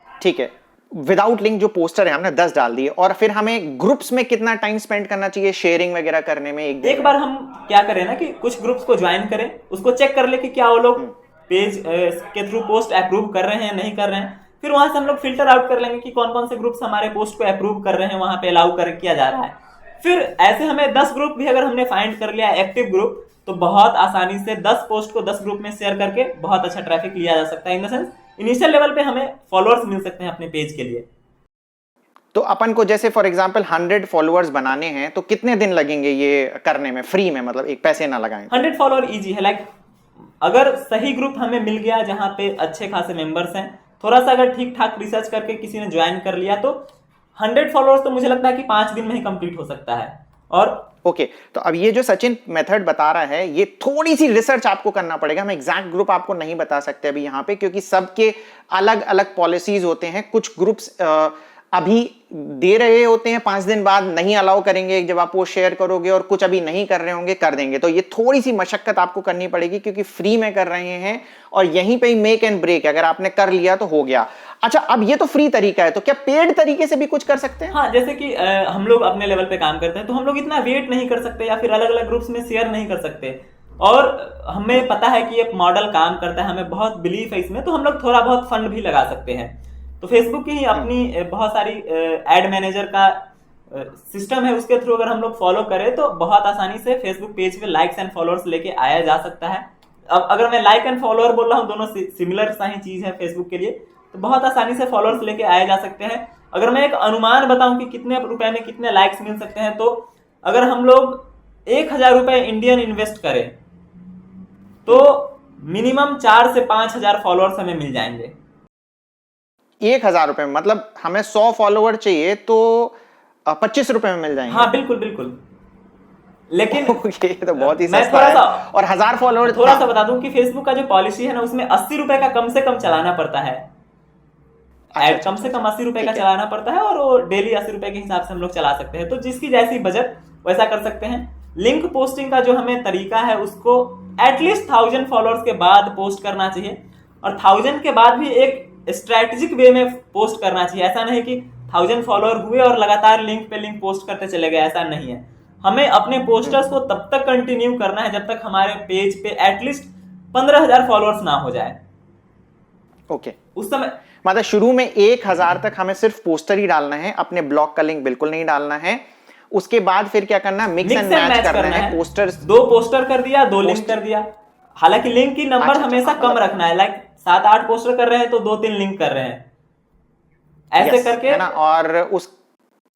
ठीक है, विदाउट लिंक जो पोस्टर है हमने 10 डाल दिए। और फिर हमें ग्रुप्स में कितना टाइम स्पेंड करना चाहिए शेयरिंग वगैरह करने में? एक बार हम क्या करें ना कि कुछ ग्रुप्स को ज्वाइन करें, उसको चेक कर ले कि क्या वो लोग पेज के थ्रू पोस्ट अप्रूव कर रहे हैं, नहीं कर रहे हैं। फिर वहां से हम लोग फिल्टर आउट कर लेंगे कि कौन कौन से ग्रुप्स हमारे पोस्ट को अप्रूव कर रहे हैं, वहां पे अलाउ कर किया जा रहा है। फिर ऐसे हमें 10 ग्रुप भी अगर हमने फाइंड कर लिया एक्टिव ग्रुप, तो बहुत आसानी से 10 पोस्ट को 10 ग्रुप में शेयर करके बहुत अच्छा ट्रैफिक लिया जा सकता है। In the sense initial level पे हमें फॉलोअर्स मिल सकते हैं अपने पेज के लिए। तो अपन को जैसे फॉर एग्जांपल 100 फॉलोअर्स बनाने हैं तो कितने दिन लगेंगे ये करने में, फ्री में, मतलब एक पैसे ना लगाएं? 100 फॉलोअर इजी है। लाइक अगर सही ग्रुप हमें मिल गया जहां पे अच्छे खासे मेंबर्स हैं, थोड़ा सा अगर ठीक ठाक रिसर्च करके किसी ने ज्वाइन कर लिया, तो 100 फॉलोअर्स तो मुझे लगता है कि 5 दिन में ही कंप्लीट हो सकता है। और ओके, तो अब ये जो सचिन मेथड बता रहा है, ये थोड़ी सी रिसर्च आपको करना पड़ेगा। हम एग्जैक्ट ग्रुप आपको नहीं बता सकते अभी यहाँ पे, क्योंकि सबके अलग अलग पॉलिसीज होते हैं। कुछ ग्रुप्स अभी दे रहे होते हैं, 5 दिन बाद नहीं अलाउ करेंगे जब आप वो शेयर करोगे, और कुछ अभी नहीं कर रहे होंगे, कर देंगे। तो ये थोड़ी सी मशक्कत आपको करनी पड़ेगी, क्योंकि फ्री में कर रहे हैं और यहीं पे ही मेक एंड ब्रेक। अगर आपने कर लिया तो हो गया। अच्छा, अब ये तो फ्री तरीका है, तो क्या पेड तरीके से भी कुछ कर सकते हैं? हाँ, जैसे कि हम लोग अपने लेवल पे काम करते हैं, तो हम लोग इतना वेट नहीं कर सकते या फिर अलग अलग ग्रुप्स में शेयर नहीं कर सकते। और हमें पता है कि ये मॉडल काम करता है, हमें बहुत बिलीफ है इसमें, तो हम लोग थोड़ा बहुत फंड भी लगा सकते हैं। तो फेसबुक की ही अपनी बहुत सारी एड मैनेजर का सिस्टम है, उसके थ्रू अगर हम लोग फॉलो करें तो बहुत आसानी से फेसबुक पेज पे लाइक्स एंड फॉलोअर्स लेके आया जा सकता है। अब अगर मैं लाइक एंड फॉलोअर बोल रहा हूँ, दोनों सिमिलर सा ही चीज है फेसबुक के लिए, तो बहुत आसानी से फॉलोअर्स लेके आए जा सकते हैं। अगर मैं एक अनुमान बताऊं कि कितने रुपए में कितने लाइक्स मिल सकते हैं, तो अगर हम लोग 1000 रुपए इंडियन इन्वेस्ट करें तो मिनिमम 4 से 5000 फॉलोअर्स हमें मिल जाएंगे। 1000 रुपए में मतलब हमें 100 फॉलोअर चाहिए तो 25 रुपए में मिल जाएंगे? हाँ, बिल्कुल बिल्कुल। लेकिन ये तो बहुत ही सस्ता है। और 1000 फॉलोअर, थोड़ा सा बता दूं कि फेसबुक का जो पॉलिसी है ना, उसमें 80 रुपए का कम से कम चलाना पड़ता है। ऐड कम से कम 80 रुपए का चलाना पड़ता है, और वो डेली 80 रुपए के हिसाब से हम लोग चला सकते हैं। तो जिसकी जैसी बजट वैसा कर सकते हैं। लिंक पोस्टिंग का जो हमें तरीका है, उसको एटलीस्ट 1000 फॉलोअर्स के बाद पोस्ट करना चाहिए, और 1000 के बाद भी एक स्ट्रेटेजिक वे में पोस्ट करना चाहिए। ऐसा नहीं कि 1000 फॉलोअर हुए और लगातार लिंक पे लिंक पोस्ट करते चले गए, ऐसा नहीं है। हमें अपने पोस्टर्स को तब तक कंटिन्यू करना है जब तक हमारे पेज पे एटलीस्ट 15000 फॉलोअर्स ना हो जाए। ओके, उस समय मतलब शुरू में 1000 तक हमें सिर्फ पोस्टर ही डालना है, अपने ब्लॉग का लिंक बिल्कुल नहीं डालना है। उसके बाद फिर क्या करना है? मिक्स एंड मैच करना है। पोस्टर्स, 2 पोस्टर कर दिया, 2 लिंक कर दिया। हालांकि लिंक की नंबर हमेशा कम रखना है। लाइक 7-8 पोस्टर कर रहे हैं तो 2-3 लिंक कर रहे हैं। ऐसे Yes, करके है ना। और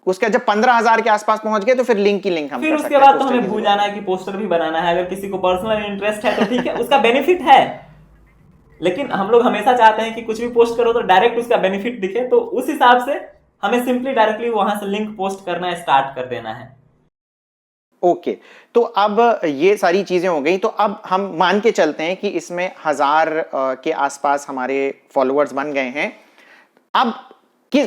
उसका जब 15,000 के आसपास पहुंच गए तो फिर लिंक की लिंक हम फिर कर उसके सकते हैं, बाद तो पोस्टर हमें की भूल जरूरत जाना है कि पोस्टर भी बनाना है। अगर किसी को पर्सनल इंटरेस्ट है तो ठीक है, उसका बेनिफिट है, लेकिन हम लोग हमेशा चाहते हैं कि कुछ भी पोस्ट करो तो डायरेक्ट उसका बेनिफिट दिखे, तो उस हिसाब से हमें सिंपली डायरेक्टली वहां से लिंक पोस्ट करना स्टार्ट कर देना है। ओके। तो अब ये सारी चीजें हो गई, तो अब हम मान के चलते हैं कि इसमें 1000 के आसपास हमारे फॉलोअर्स बन गए हैं। अब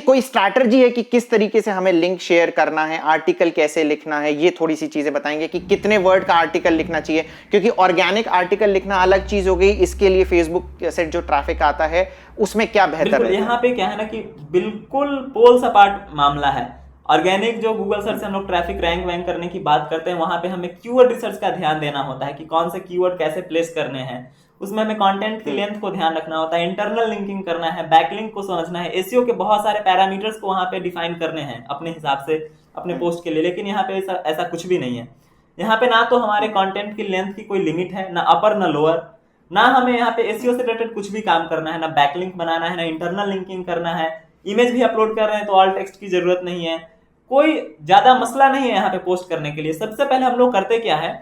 कोई स्ट्रैटेजी है कि किस तरीके से हमें लिंक शेयर करना है, आर्टिकल कैसे लिखना है, ये थोड़ी सी चीजें बताएंगे कि कितने वर्ड का आर्टिकल लिखना चाहिए, क्योंकि ऑर्गेनिक आर्टिकल लिखना अलग चीज हो गई, इसके लिए फेसबुक से जो ट्रैफिक आता है उसमें क्या बेहतर बिल्कुल, रहता है? यहाँ पे क्या है ना कि बिल्कुल पोल्स अपार्ट मामला है। ऑर्गेनिक जो गूगल सर्च से हम लोग ट्रैफिक रैंक वैंक करने की बात करते हैं, वहां पे हमें कीवर्ड रिसर्च का ध्यान देना होता है कि कौन से कीवर्ड कैसे प्लेस करने हैं। उसमें हमें कंटेंट की लेंथ को ध्यान रखना होता है, इंटरनल लिंकिंग करना है, बैकलिंक को समझना है, एसईओ के बहुत सारे पैरामीटर्स को वहां पे डिफाइन करने हैं अपने हिसाब से अपने पोस्ट के लिए। लेकिन यहाँ पे ऐसा कुछ भी नहीं है। यहाँ पे ना तो हमारे कंटेंट की लेंथ की कोई लिमिट है, ना अपर ना लोअर, ना हमें यहाँ पे एसईओ से रिलेटेड कुछ भी काम करना है, ना बैकलिंक बनाना है, ना इंटरनल लिंकिंग करना है। इमेज भी अपलोड कर रहे हैं तो ऑल टेक्स्ट की जरूरत नहीं है। कोई ज्यादा मसला नहीं है यहाँ पे पोस्ट करने के लिए। सबसे पहले हम लोग करते क्या है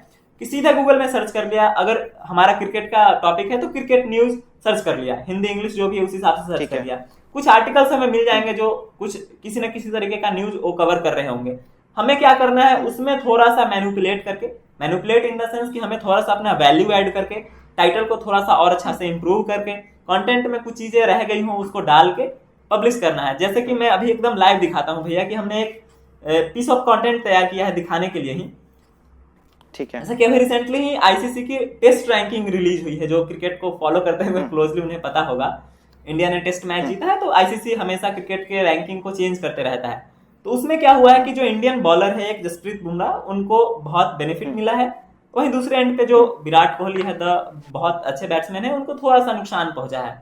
कि सीधा गूगल में सर्च कर लिया, अगर हमारा क्रिकेट का टॉपिक है तो क्रिकेट न्यूज सर्च कर लिया, हिंदी इंग्लिश जो भी है उस हिसाब से सर्च कर लिया। कुछ आर्टिकल्स हमें मिल जाएंगे जो कुछ किसी न किसी तरीके का न्यूज वो कवर कर रहे होंगे। हमें क्या करना है, उसमें थोड़ा सा मैनिपुलेट करके, मैनिपुलेट इन द सेंस कि हमें थोड़ा सा अपना वैल्यू ऐड करके, टाइटल को थोड़ा सा और अच्छा से इंप्रूव करके, कंटेंट में कुछ चीजें रह गई हो उसको डाल के पब्लिश करना है। जैसे कि मैं अभी एकदम लाइव दिखाता हूँ भैया कि हमने एक पीस ऑफ कंटेंट तैयार किया है दिखाने के लिए ही। ठीक है। जैसे कि अभी रिसेंटली ही आईसीसी की टेस्ट रैंकिंग रिलीज हुई है। जो क्रिकेट को फॉलो करते हुए क्लोजली उन्हें पता होगा, इंडिया ने टेस्ट मैच जीता है तो आईसीसी हमेशा क्रिकेट के रैंकिंग को चेंज करते रहता है। तो उसमें क्या हुआ है कि जो इंडियन बॉलर है एक जसप्रीत बुमराह, उनको बहुत बेनिफिट मिला है। वहीं दूसरे एंड पे जो विराट कोहली है, द बहुत अच्छे बैट्समैन है, उनको थोड़ा सा नुकसान पहुंचा है।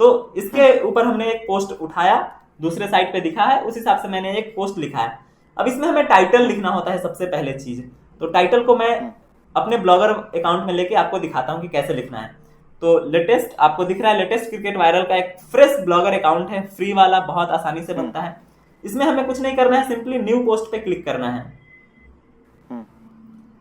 तो इसके ऊपर हमने एक पोस्ट उठाया, दूसरे साइट पे दिखा है, उस हिसाब से मैंने एक पोस्ट लिखा है। अब इसमें हमें टाइटल लिखना होता है सबसे पहले चीज। तो टाइटल को मैं अपने ब्लॉगर अकाउंट में लेके आपको दिखाता हूं कि कैसे लिखना है। तो लेटेस्ट आपको दिख रहा है, लेटेस्ट क्रिकेट वायरल का एक फ्रेश ब्लॉगर अकाउंट है, फ्री वाला, बहुत आसानी से बनता है। इसमें हमें कुछ नहीं करना है, सिंपली न्यू पोस्ट पे क्लिक करना है।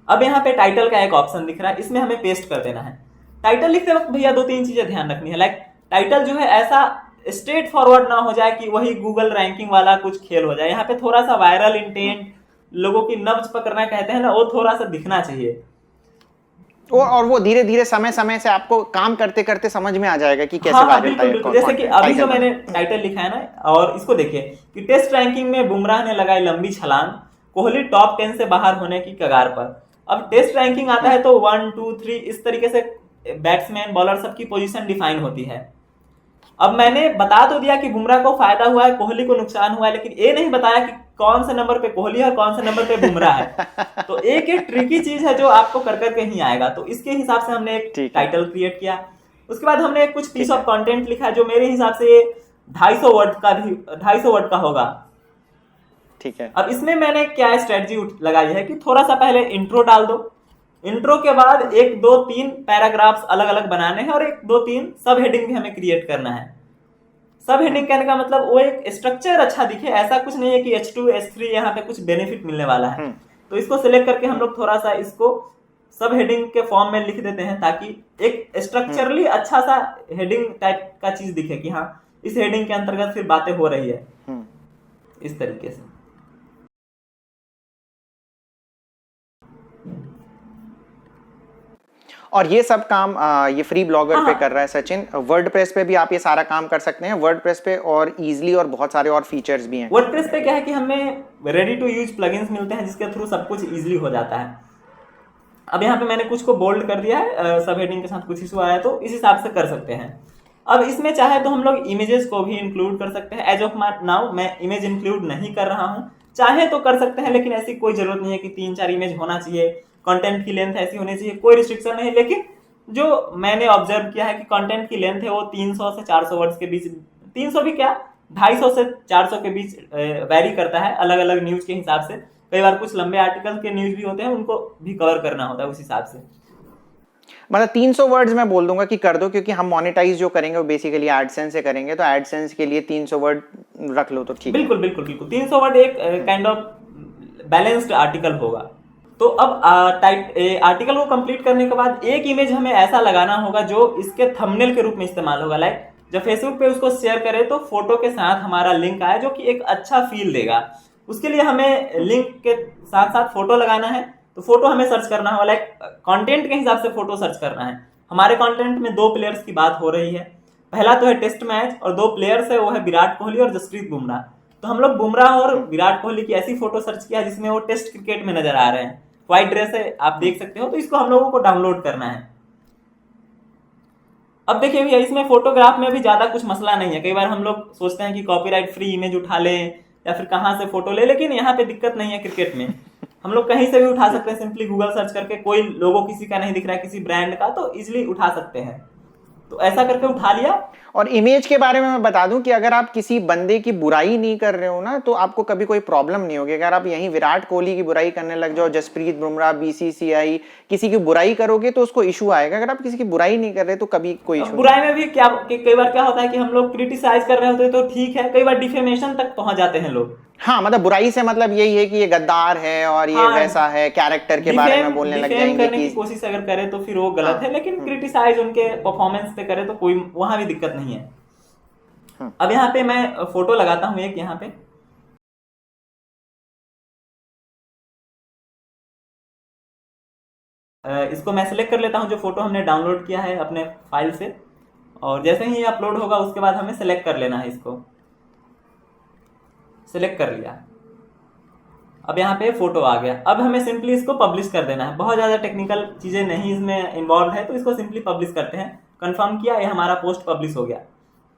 अब यहाँ पे टाइटल का एक ऑप्शन दिख रहा है, इसमें हमें पेस्ट कर देना है। टाइटल लिखते वक्त भैया दो तीन चीजें ध्यान रखनी है। लाइक टाइटल जो है ऐसा स्ट्रेट फॉरवर्ड ना हो जाए कि वही गूगल रैंकिंग वाला कुछ खेल हो जाए। यहाँ पे थोड़ा सा वायरल इंटेंट, लोगों की नब्ज पकड़ना कहते हैं ना, वो थोड़ा सा दिखना चाहिए। और वो धीरे धीरे समय समय से आपको काम करते करते समझ में आ जाएगा कि कैसे हाँ, वायरल बिल्कुल। जैसे कि अभी जो मैंने टाइटल लिखा है ना, और इसको देखिए कि टेस्ट रैंकिंग में बुमराह ने लगाई लंबी छलांग, कोहली टॉप 10 से बाहर होने की कगार पर। अब टेस्ट रैंकिंग आता है तो 1 2 3 इस तरीके से बैट्समैन बॉलर सबकी पोजीशन डिफाइन होती है। अब मैंने बता तो दिया कि बुमराह को फायदा हुआ है, कोहली को नुकसान हुआ है, लेकिन ये नहीं बताया कि कौन से नंबर पे कोहली है और कौन से नंबर पे बुमराह है। तो एक ट्रिकी चीज है जो आपको कर करके ही आएगा। तो इसके हिसाब से हमने एक टाइटल क्रिएट किया। उसके बाद हमने कुछ पीस ऑफ कंटेंट लिखा जो मेरे हिसाब से 250 वर्ड का होगा। ठीक है। अब इसमें मैंने क्या स्ट्रेटजी लगाई है कि थोड़ा सा पहले इंट्रो डाल दो, इंट्रो के बाद 1 2 3 पैराग्राफ्स अलग अलग बनाने हैं और 1 2 3 सब हेडिंग भी हमें क्रिएट करना है। सब हेडिंग कहने का मतलब वो एक स्ट्रक्चर अच्छा दिखे, ऐसा कुछ नहीं है कि H2 H3 यहाँ पे कुछ बेनिफिट मिलने वाला है। तो इसको सिलेक्ट करके हम लोग थोड़ा सा इसको सब हेडिंग के फॉर्म में लिख देते हैं ताकि एक स्ट्रक्चरली अच्छा सा हेडिंग टाइप का चीज दिखे कि हाँ इस हेडिंग के अंतर्गत फिर बातें हो रही है, इस तरीके से। और ये सब काम ये फ्री ब्लॉगर पे कर रहा है सचिन। वर्डप्रेस पे भी आप ये सारा काम कर सकते हैं, वर्डप्रेस पे और इजीली, और बहुत सारे और फीचर्स भी हैं। वर्डप्रेस पे क्या है कि हमें रेडी टू यूज प्लगइन्स मिलते हैं जिसके थ्रू सब कुछ इजीली हो जाता है। अब यहाँ पे मैंने कुछ को बोल्ड कर दिया है, सब हेडिंग के साथ कुछ इशू आया तो इस हिसाब से कर सकते हैं। अब इसमें चाहे तो हम लोग इमेजेस को भी इंक्लूड कर सकते हैं। एज ऑफ नाउ मैं इमेज इंक्लूड नहीं कर रहा हूँ, चाहे तो कर सकते हैं, लेकिन ऐसी कोई जरूरत नहीं है कि 3-4 इमेज होना चाहिए, कंटेंट की लेंथ ऐसी होनी चाहिए, कोई रिस्ट्रिक्शन नहीं। लेकिन जो मैंने ऑब्जर्व किया है कि कंटेंट की लेंथ है वो 300 से 400 वर्ड्स के बीच, 300 भी क्या 250 से 400 के बीच वैरी करता है अलग अलग न्यूज के हिसाब से। कई बार कुछ लंबे आर्टिकल के न्यूज भी होते हैं, उनको भी कवर करना होता है उस हिसाब से। मतलब 300 वर्ड्स मैं बोल दूंगा कि कर दो, क्योंकि हम मोनेटाइज जो करेंगे वो बेसिकली एडसेंस से करेंगे, तो एडसेंस के लिए 300 वर्ड रख लो तो ठीक है। बिल्कुल बिल्कुल बिल्कुल 300 वर्ड एक काइंड ऑफ बैलेंस्ड आर्टिकल होगा। तो अब आर्टिकल को कंप्लीट करने के बाद एक इमेज हमें ऐसा लगाना होगा जो इसके थंबनेल के रूप में इस्तेमाल होगा। लाइक जब फेसबुक पे उसको शेयर करें तो फोटो के साथ हमारा लिंक आए, जो कि एक अच्छा फील देगा। उसके लिए हमें लिंक के साथ साथ फोटो लगाना है। तो फोटो हमें सर्च करना होगा, लाइक कंटेंट के हिसाब से फोटो सर्च करना है। हमारे कंटेंट में 2 प्लेयर्स की बात हो रही है। पहला तो है टेस्ट मैच और 2 प्लेयर्स है, वो है विराट कोहली और जसप्रीत बुमराह। तो हम लोग बुमराह और विराट कोहली की ऐसी फोटो सर्च किया जिसमें वो टेस्ट क्रिकेट में नजर आ रहे हैं। व्हाइट ड्रेस है, आप देख सकते हो। तो इसको हम लोगों को डाउनलोड करना है। अब देखिए भैया, इसमें फोटोग्राफ में भी ज्यादा कुछ मसला नहीं है। कई बार हम लोग सोचते हैं कि कॉपीराइट फ्री इमेज उठा लें या फिर कहां से फोटो ले, लेकिन यहाँ पे दिक्कत नहीं है। क्रिकेट में हम लोग कहीं से भी उठा सकते हैं, सिंपली गूगल सर्च करके। कोई लोगो किसी का नहीं दिख रहा है, किसी ब्रांड का, तो इजिली उठा सकते हैं। तो ऐसा करके उठा लिया। और इमेज के बारे में मैं बता दूं कि अगर आप किसी बंदे की बुराई नहीं कर रहे हो ना, तो आपको कभी कोई प्रॉब्लम नहीं होगी। अगर आप यहीं विराट कोहली की बुराई करने लग जाओ, जसप्रीत बुमराह, बीसीसीआई, किसी की बुराई करोगे तो उसको इशू आएगा। अगर आप किसी की बुराई नहीं कर रहे तो कभी कोई इशू। बुराई में भी क्या कई बार क्या होता है कि हम लोग क्रिटिसाइज कर रहे होते हैं तो ठीक है, कई बार डिफेमेशन तक पहुंच जाते हैं लोग। हाँ, मतलब बुराई से मतलब यही है कि ये गद्दार है और ये वैसा है, कैरेक्टर के बारे में बोलने लग जाएंगे करने की कोशिश अगर करे तो फिर वो गलत है। लेकिन क्रिटिसाइज उनके परफॉर्मेंस पे करे तो कोई वहां भी दिक्कत नहीं है। अब यहाँ पे मैं फोटो लगाता हूँ एक। यहाँ पे इसको मैं सिलेक्ट कर लेता हूँ, जो फोटो हमने डाउनलोड किया है अपने फाइल से। और जैसे ही अपलोड होगा उसके बाद हमें सिलेक्ट कर लेना है। इसको सिलेक्ट कर लिया। अब यहाँ पे फोटो आ गया। अब हमें सिंपली इसको पब्लिश कर देना है। बहुत ज़्यादा टेक्निकल चीज़ें नहीं इसमें इन्वॉल्व है, तो इसको सिंपली पब्लिश करते हैं। कंफर्म किया, ये हमारा पोस्ट पब्लिश हो गया।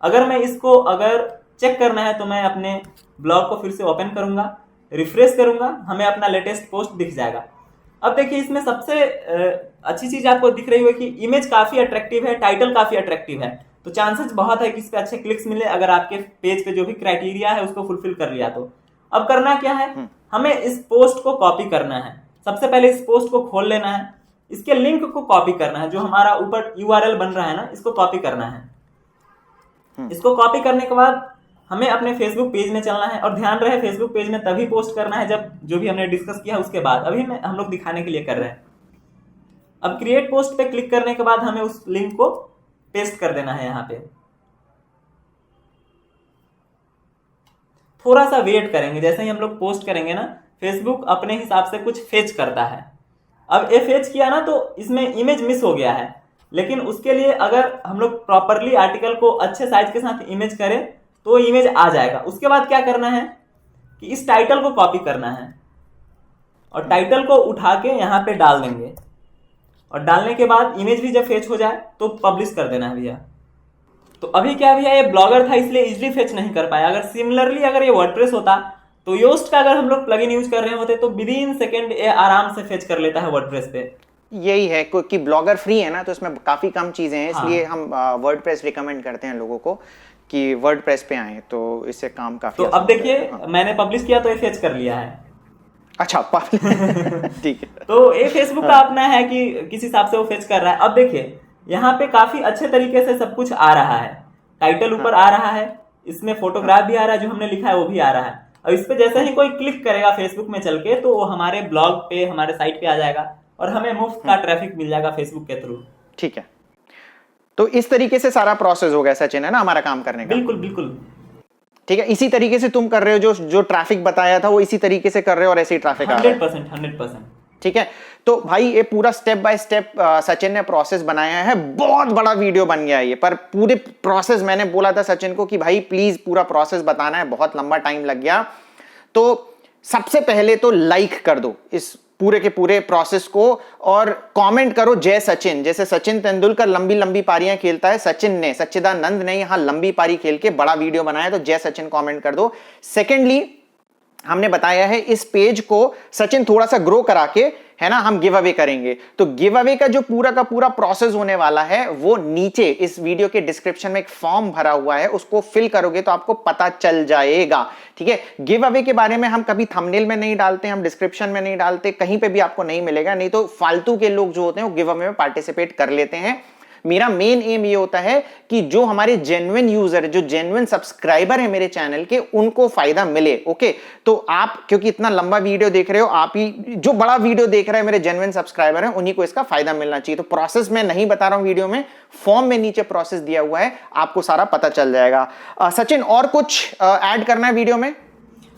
अगर मैं इसको चेक करना है तो मैं अपने ब्लॉग को फिर से ओपन करूंगा, रिफ्रेश करूंगा, हमें अपना लेटेस्ट पोस्ट दिख जाएगा। अब देखिए, इसमें सबसे अच्छी चीज़ आपको दिख रही है कि इमेज काफ़ी अट्रैक्टिव है, टाइटल काफ़ी अट्रैक्टिव है। तो चांसेस बहुत है कि इस पे अच्छे क्लिक्स मिले, अगर आपके पेज पे जो भी क्राइटेरिया है उसको फुलफिल कर लिया तो। अब करना क्या है, हमें इस पोस्ट को कॉपी करना है। सबसे पहले इस पोस्ट को खोल लेना है, इसके लिंक को कॉपी करना है। जो हमारा ऊपर URL बन रहा है ना, इसको कॉपी करना है। इसको कॉपी करने के बाद हमें अपने फेसबुक पेज में चलना है। और ध्यान रहे, फेसबुक पेज में तभी पोस्ट करना है जब जो भी हमने डिस्कस किया उसके बाद। अभी हम लोग दिखाने के लिए कर रहे हैं। अब क्रिएट पोस्ट पे क्लिक करने के बाद हमें उस लिंक को पेस्ट कर देना है। यहाँ पे थोड़ा सा वेट करेंगे। जैसे ही हम लोग पोस्ट करेंगे ना, फेसबुक अपने हिसाब से कुछ फेच करता है। अब ये फेच किया ना, तो इसमें इमेज मिस हो गया है। लेकिन उसके लिए अगर हम लोग प्रॉपरली आर्टिकल को अच्छे साइज के साथ इमेज करें तो इमेज आ जाएगा। उसके बाद क्या करना है कि इस टाइटल को कॉपी करना है और टाइटल को उठा के यहाँ पे डाल देंगे। और डालने के बाद इमेज भी जब फेच हो जाए तो पब्लिश कर देना है भैया। तो अभी क्या भैया, ये ब्लॉगर था इसलिए इजीली फेच नहीं कर पाया। अगर सिमिलरली अगर ये वर्डप्रेस होता तो योस्ट का अगर हम लोग प्लगइन यूज कर रहे होते तो विदिन सेकेंड ये आराम से फेच कर लेता है वर्डप्रेस पे। यही है कि ब्लॉगर फ्री है ना, तो इसमें काफी कम चीजें हैं। इसलिए हम वर्डप्रेस रिकमेंड करते हैं लोगों को कि वर्डप्रेस पे आए, तो इससे काम काफी। तो अब देखिए, मैंने पब्लिश किया तो ये फेच कर लिया है। अच्छा, ठीक है। तो ये फेसबुक का अपना है कि किस हिसाब से वो फेच कर रहा है। अब देखिए, यहाँ पे काफी अच्छे तरीके से सब कुछ आ रहा है। टाइटल ऊपर आ रहा है, इसमें फोटोग्राफ भी आ रहा है, जो हमने लिखा है वो भी आ रहा है। अब इस पे जैसे ही कोई क्लिक करेगा फेसबुक में चल के, तो वो हमारे ब्लॉग पे, हमारे साइट पे आ जाएगा और हमें मुफ्त का ट्रैफिक मिल जाएगा फेसबुक के थ्रू। ठीक है, तो इस तरीके से सारा प्रोसेस हो गया सचिन, है ना, हमारा काम करने का। बिल्कुल बिल्कुल ठीक है। इसी तरीके से तुम कर रहे हो, जो ट्रैफिक बताया था वो इसी तरीके से कर रहे हो और ऐसे ही ट्रैफिक आ रहा है। 100%। ठीक है, तो भाई ये पूरा स्टेप बाय स्टेप सचिन ने प्रोसेस बनाया है। बहुत बड़ा वीडियो बन गया ये, पर पूरे प्रोसेस मैंने बोला था सचिन को कि भाई प्लीज पूरा प्रोसेस बताना है, बहुत लंबा टाइम लग गया। तो सबसे पहले तो लाइक कर दो इस पूरे के पूरे प्रोसेस को और कमेंट करो जय सचिन। जैसे सचिन तेंदुलकर लंबी लंबी पारियां खेलता है, सचिन ने, सच्चिदानंद ने यहां लंबी पारी खेल के बड़ा वीडियो बनाया, तो जय सचिन कमेंट कर दो। सेकेंडली, हमने बताया है इस पेज को सचिन थोड़ा सा ग्रो करा के, है ना, हम गिव अवे करेंगे। तो गिव अवे का जो पूरा का पूरा प्रोसेस होने वाला है वो नीचे इस वीडियो के डिस्क्रिप्शन में एक फॉर्म भरा हुआ है, उसको फिल करोगे तो आपको पता चल जाएगा। ठीक है, गिव अवे के बारे में हम कभी थंबनेल में नहीं डालते, हम डिस्क्रिप्शन में नहीं डालते, कहीं पे भी आपको नहीं मिलेगा, नहीं तो फालतू के लोग जो होते हैं वो गिव अवे में पार्टिसिपेट कर लेते हैं। मेरा मेन एम ये होता है कि जो हमारे जेन्युइन यूजर, जो जेन्युइन सब्सक्राइबर है मेरे चैनल के, उनको फायदा मिले। ओके, तो आप क्योंकि इतना लंबा वीडियो देख रहे हो, आप ही जो बड़ा वीडियो देख रहे हैं मेरे जेन्युइन सब्सक्राइबर हैं, उन्हीं को इसका फायदा मिलना चाहिए। तो प्रोसेस मैं नहीं बता रहा हूं वीडियो में, फॉर्म में नीचे प्रोसेस दिया हुआ है, आपको सारा पता चल जाएगा। सचिन, और कुछ ऐड करना है वीडियो में?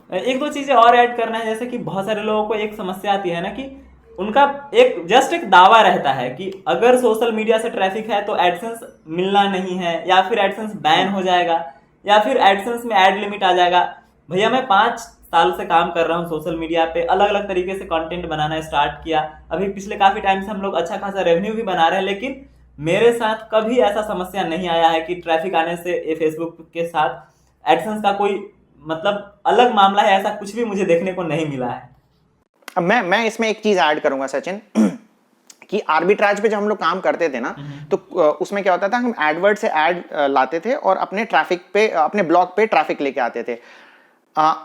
एक दो चीजें और ऐड करना है, जैसे कि बहुत सारे लोगों को एक समस्या आती है ना कि उनका एक दावा रहता है कि अगर सोशल मीडिया से ट्रैफिक है तो एडसेंस मिलना नहीं है, या फिर एडसेंस बैन हो जाएगा, या फिर एडसेंस में एड लिमिट आ जाएगा। भैया मैं 5 साल से काम कर रहा हूँ सोशल मीडिया पे, अलग अलग तरीके से कंटेंट बनाना स्टार्ट किया, अभी पिछले काफी टाइम से हम लोग अच्छा खासा रेवेन्यू भी बना रहे हैं, लेकिन मेरे साथ कभी ऐसा समस्या नहीं आया है कि ट्रैफिक आने से ये फेसबुक के साथ एडसेंस का कोई मतलब अलग मामला है, ऐसा कुछ भी मुझे देखने को नहीं मिला है। अब मैं इसमें एक चीज ऐड करूंगा सचिन कि आर्बिट्राज पे जब हम लोग काम करते थे ना, तो उसमें क्या होता था, हम एडवर्ड से ऐड लाते थे और अपने ट्रैफिक पे, अपने ब्लॉग पे ट्रैफिक लेके आते थे।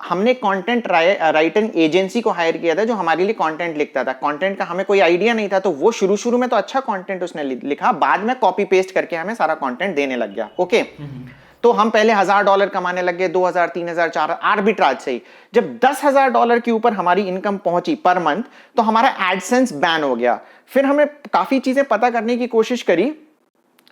हमने कंटेंट राइटिंग एजेंसी को हायर किया था जो हमारे लिए कंटेंट लिखता था। कंटेंट का हमें कोई आइडिया नहीं था, तो वो शुरू में तो अच्छा कंटेंट उसने लिखा, बाद में कॉपी पेस्ट करके हमें सारा कंटेंट देने लग गया। ओके, तो हम पहले $1000 कमाने लग गए, 2000, 3000, 4000 आर्बिट्राज से ही। जब $10,000 के ऊपर हमारी इनकम पहुंची पर मंथ, तो हमारा एडसेंस बैन हो गया। फिर हमें काफी चीजें पता करने की कोशिश करी,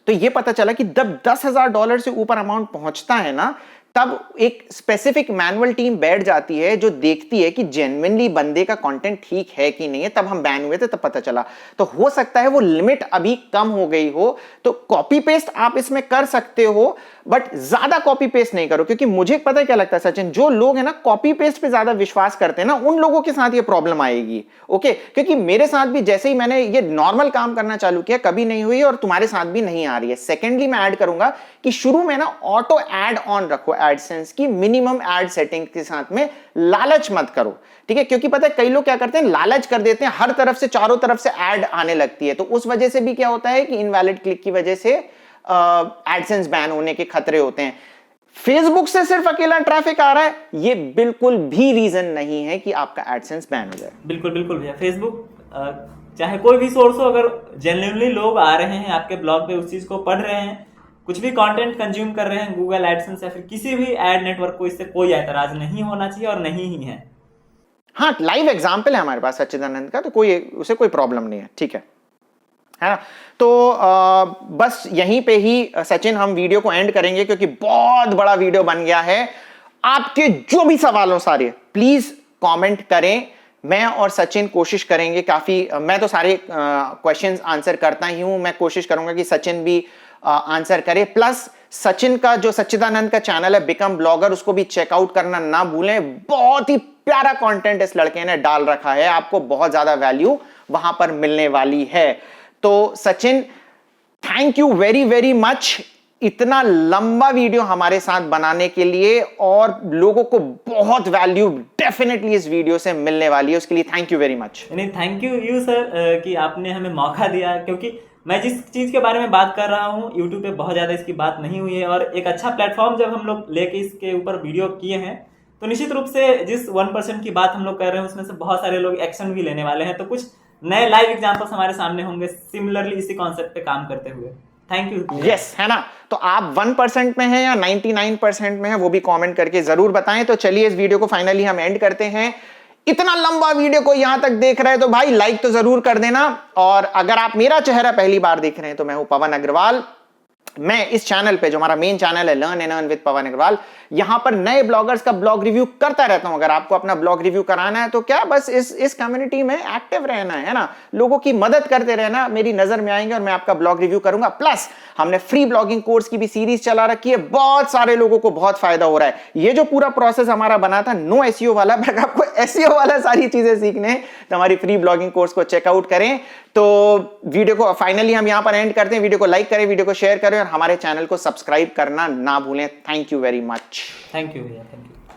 तो ये पता चला कि जब $10,000 से ऊपर अमाउंट पहुंचता है ना, तब एक स्पेसिफिक मैनुअल टीम बैठ जाती है जो देखती है कि जेन्युइनली बंदे का कंटेंट ठीक है कि नहीं है। तब हम बैन हुए थे, तब पता चला। तो हो सकता है वो लिमिट अभी कम हो गई हो, तो कॉपी पेस्ट आप इसमें कर सकते हो, बट ज्यादा कॉपी पेस्ट नहीं करो, क्योंकि मुझे पता है क्या लगता है सचिन, जो लोग है ना कॉपी पेस्ट पे ज्यादा विश्वास करते हैं ना, उन लोगों के साथ ये प्रॉब्लम आएगी। ओके, क्योंकि मेरे साथ भी जैसे ही मैंने ये नॉर्मल काम करना चालू किया, कभी नहीं हुई और तुम्हारे साथ भी नहीं आ रही है। सेकेंडली मैं ऐड करूंगा कि शुरू में ना ऑटो एड ऑन रखो एडसेंस की, मिनिमम एड सेटिंग के साथ में, लालच मत करो। ठीक है, क्योंकि पता है कई लोग क्या करते हैं, लालच कर देते हैं, हर तरफ से चारों तरफ से ऐड आने लगती है, तो उस वजह से भी क्या होता है कि इनवैलिड क्लिक की वजह से एडसेंस बैन होने के खतरे होते हैं। फेसबुक से सिर्फ अकेला ट्रैफिक आ रहा है, ये बिल्कुल भी रीजन नहीं है कि आपका एडसेंस बैन हो जाए। बिल्कुल बिल्कुल भैया, फेसबुक चाहे कोई भी सोर्स हो, अगर जेन्युइनली लोग आ रहे हैं आपके ब्लॉग पे, उस चीज को पढ़ रहे हैं, कुछ भी कंटेंट कंज्यूम कर रहे हैं, गूगल एडसेंस या फिर किसी भी एड नेटवर्क को, इससे कोई ऐतराज नहीं होना चाहिए और नहीं ही है। हाँ, लाइव एग्जाम्पल है हमारे पास सच्चिदानंद का, तो कोई उसे कोई प्रॉब्लम नहीं है। ठीक है ना, तो बस यहीं पे ही सचिन हम वीडियो को एंड करेंगे, क्योंकि बहुत बड़ा वीडियो बन गया है। आपके जो भी सवाल हो सारे प्लीज कमेंट करें, मैं और सचिन कोशिश करेंगे काफी, मैं तो सारे क्वेश्चंस आंसर करता ही हूं, मैं कोशिश करूंगा कि सचिन भी आंसर करे। प्लस सचिन का जो सच्चिदानंद का चैनल है बिकम ब्लॉगर, उसको भी चेकआउट करना ना भूलें। बहुत ही प्यारा कंटेंट इस लड़के ने डाल रखा है, आपको बहुत ज्यादा वैल्यू वहां पर मिलने वाली है। तो Sachin, thank you very very much इतना लंबा वीडियो हमारे साथ बनाने के लिए, और लोगों को बहुत वैल्यू डेफिनेटली इस वीडियो से मिलने वाली है, उसके लिए थैंक यू वेरी मच। नहीं, थैंक यू सर कि आपने हमें मौका दिया, क्योंकि मैं जिस चीज के बारे में बात कर रहा हूँ यूट्यूब पे बहुत ज्यादा इसकी बात नहीं हुई है, और एक अच्छा प्लेटफॉर्म जब हम लोग लेके इसके ऊपर वीडियो किए हैं, तो निश्चित रूप से जिस 1% की बात हम लोग कर रहे हैं उसमें से बहुत सारे लोग एक्शन भी लेने वाले हैं, तो कुछ नए लाइव एग्जांपल्स हमारे सामने होंगे सिमिलरली इसी कॉन्सेप्ट पे काम करते हुए। Thank you. यस, है ना, तो आप 1% में हैं या 99% में हैं, वो भी कमेंट करके जरूर बताएं। तो चलिए इस वीडियो को फाइनली हम एंड करते हैं। इतना लंबा वीडियो को यहां तक देख रहे हैं तो भाई लाइक तो जरूर कर देना, और अगर आप मेरा चेहरा पहली बार देख रहे हैं तो मैं हूं पवन अग्रवाल। मैं इस चैनल पे, जो हमारा मेन चैनल है लर्न एंड अर्न विद पवन अग्रवाल, यहां पर नए ब्लॉगर्स का ब्लॉग रिव्यू करता रहता हूं। अगर आपको अपना ब्लॉग रिव्यू कराना है तो क्या, बस इस कम्युनिटी में एक्टिव रहना है ना, लोगों की मदद करते रहना, मेरी नजर में आएंगे और मैं आपका ब्लॉग रिव्यू करूंगा। प्लस हमने फ्री ब्लॉगिंग कोर्स की भी सीरीज चला रखी है, बहुत सारे लोगों को बहुत फायदा हो रहा है। ये जो पूरा प्रोसेस हमारा बना था नो एसईओ वाला, अगर आपको एसईओ वाला सारी चीजें सीखने हैं तो हमारी फ्री ब्लॉगिंग कोर्स को चेकआउट करें। तो वीडियो को फाइनली हम यहां पर एंड करते हैं। वीडियो को लाइक करें, वीडियो को शेयर करें और हमारे चैनल को सब्सक्राइब करना ना भूलें। Thank you very much. Thank you भैया, थैंक यू।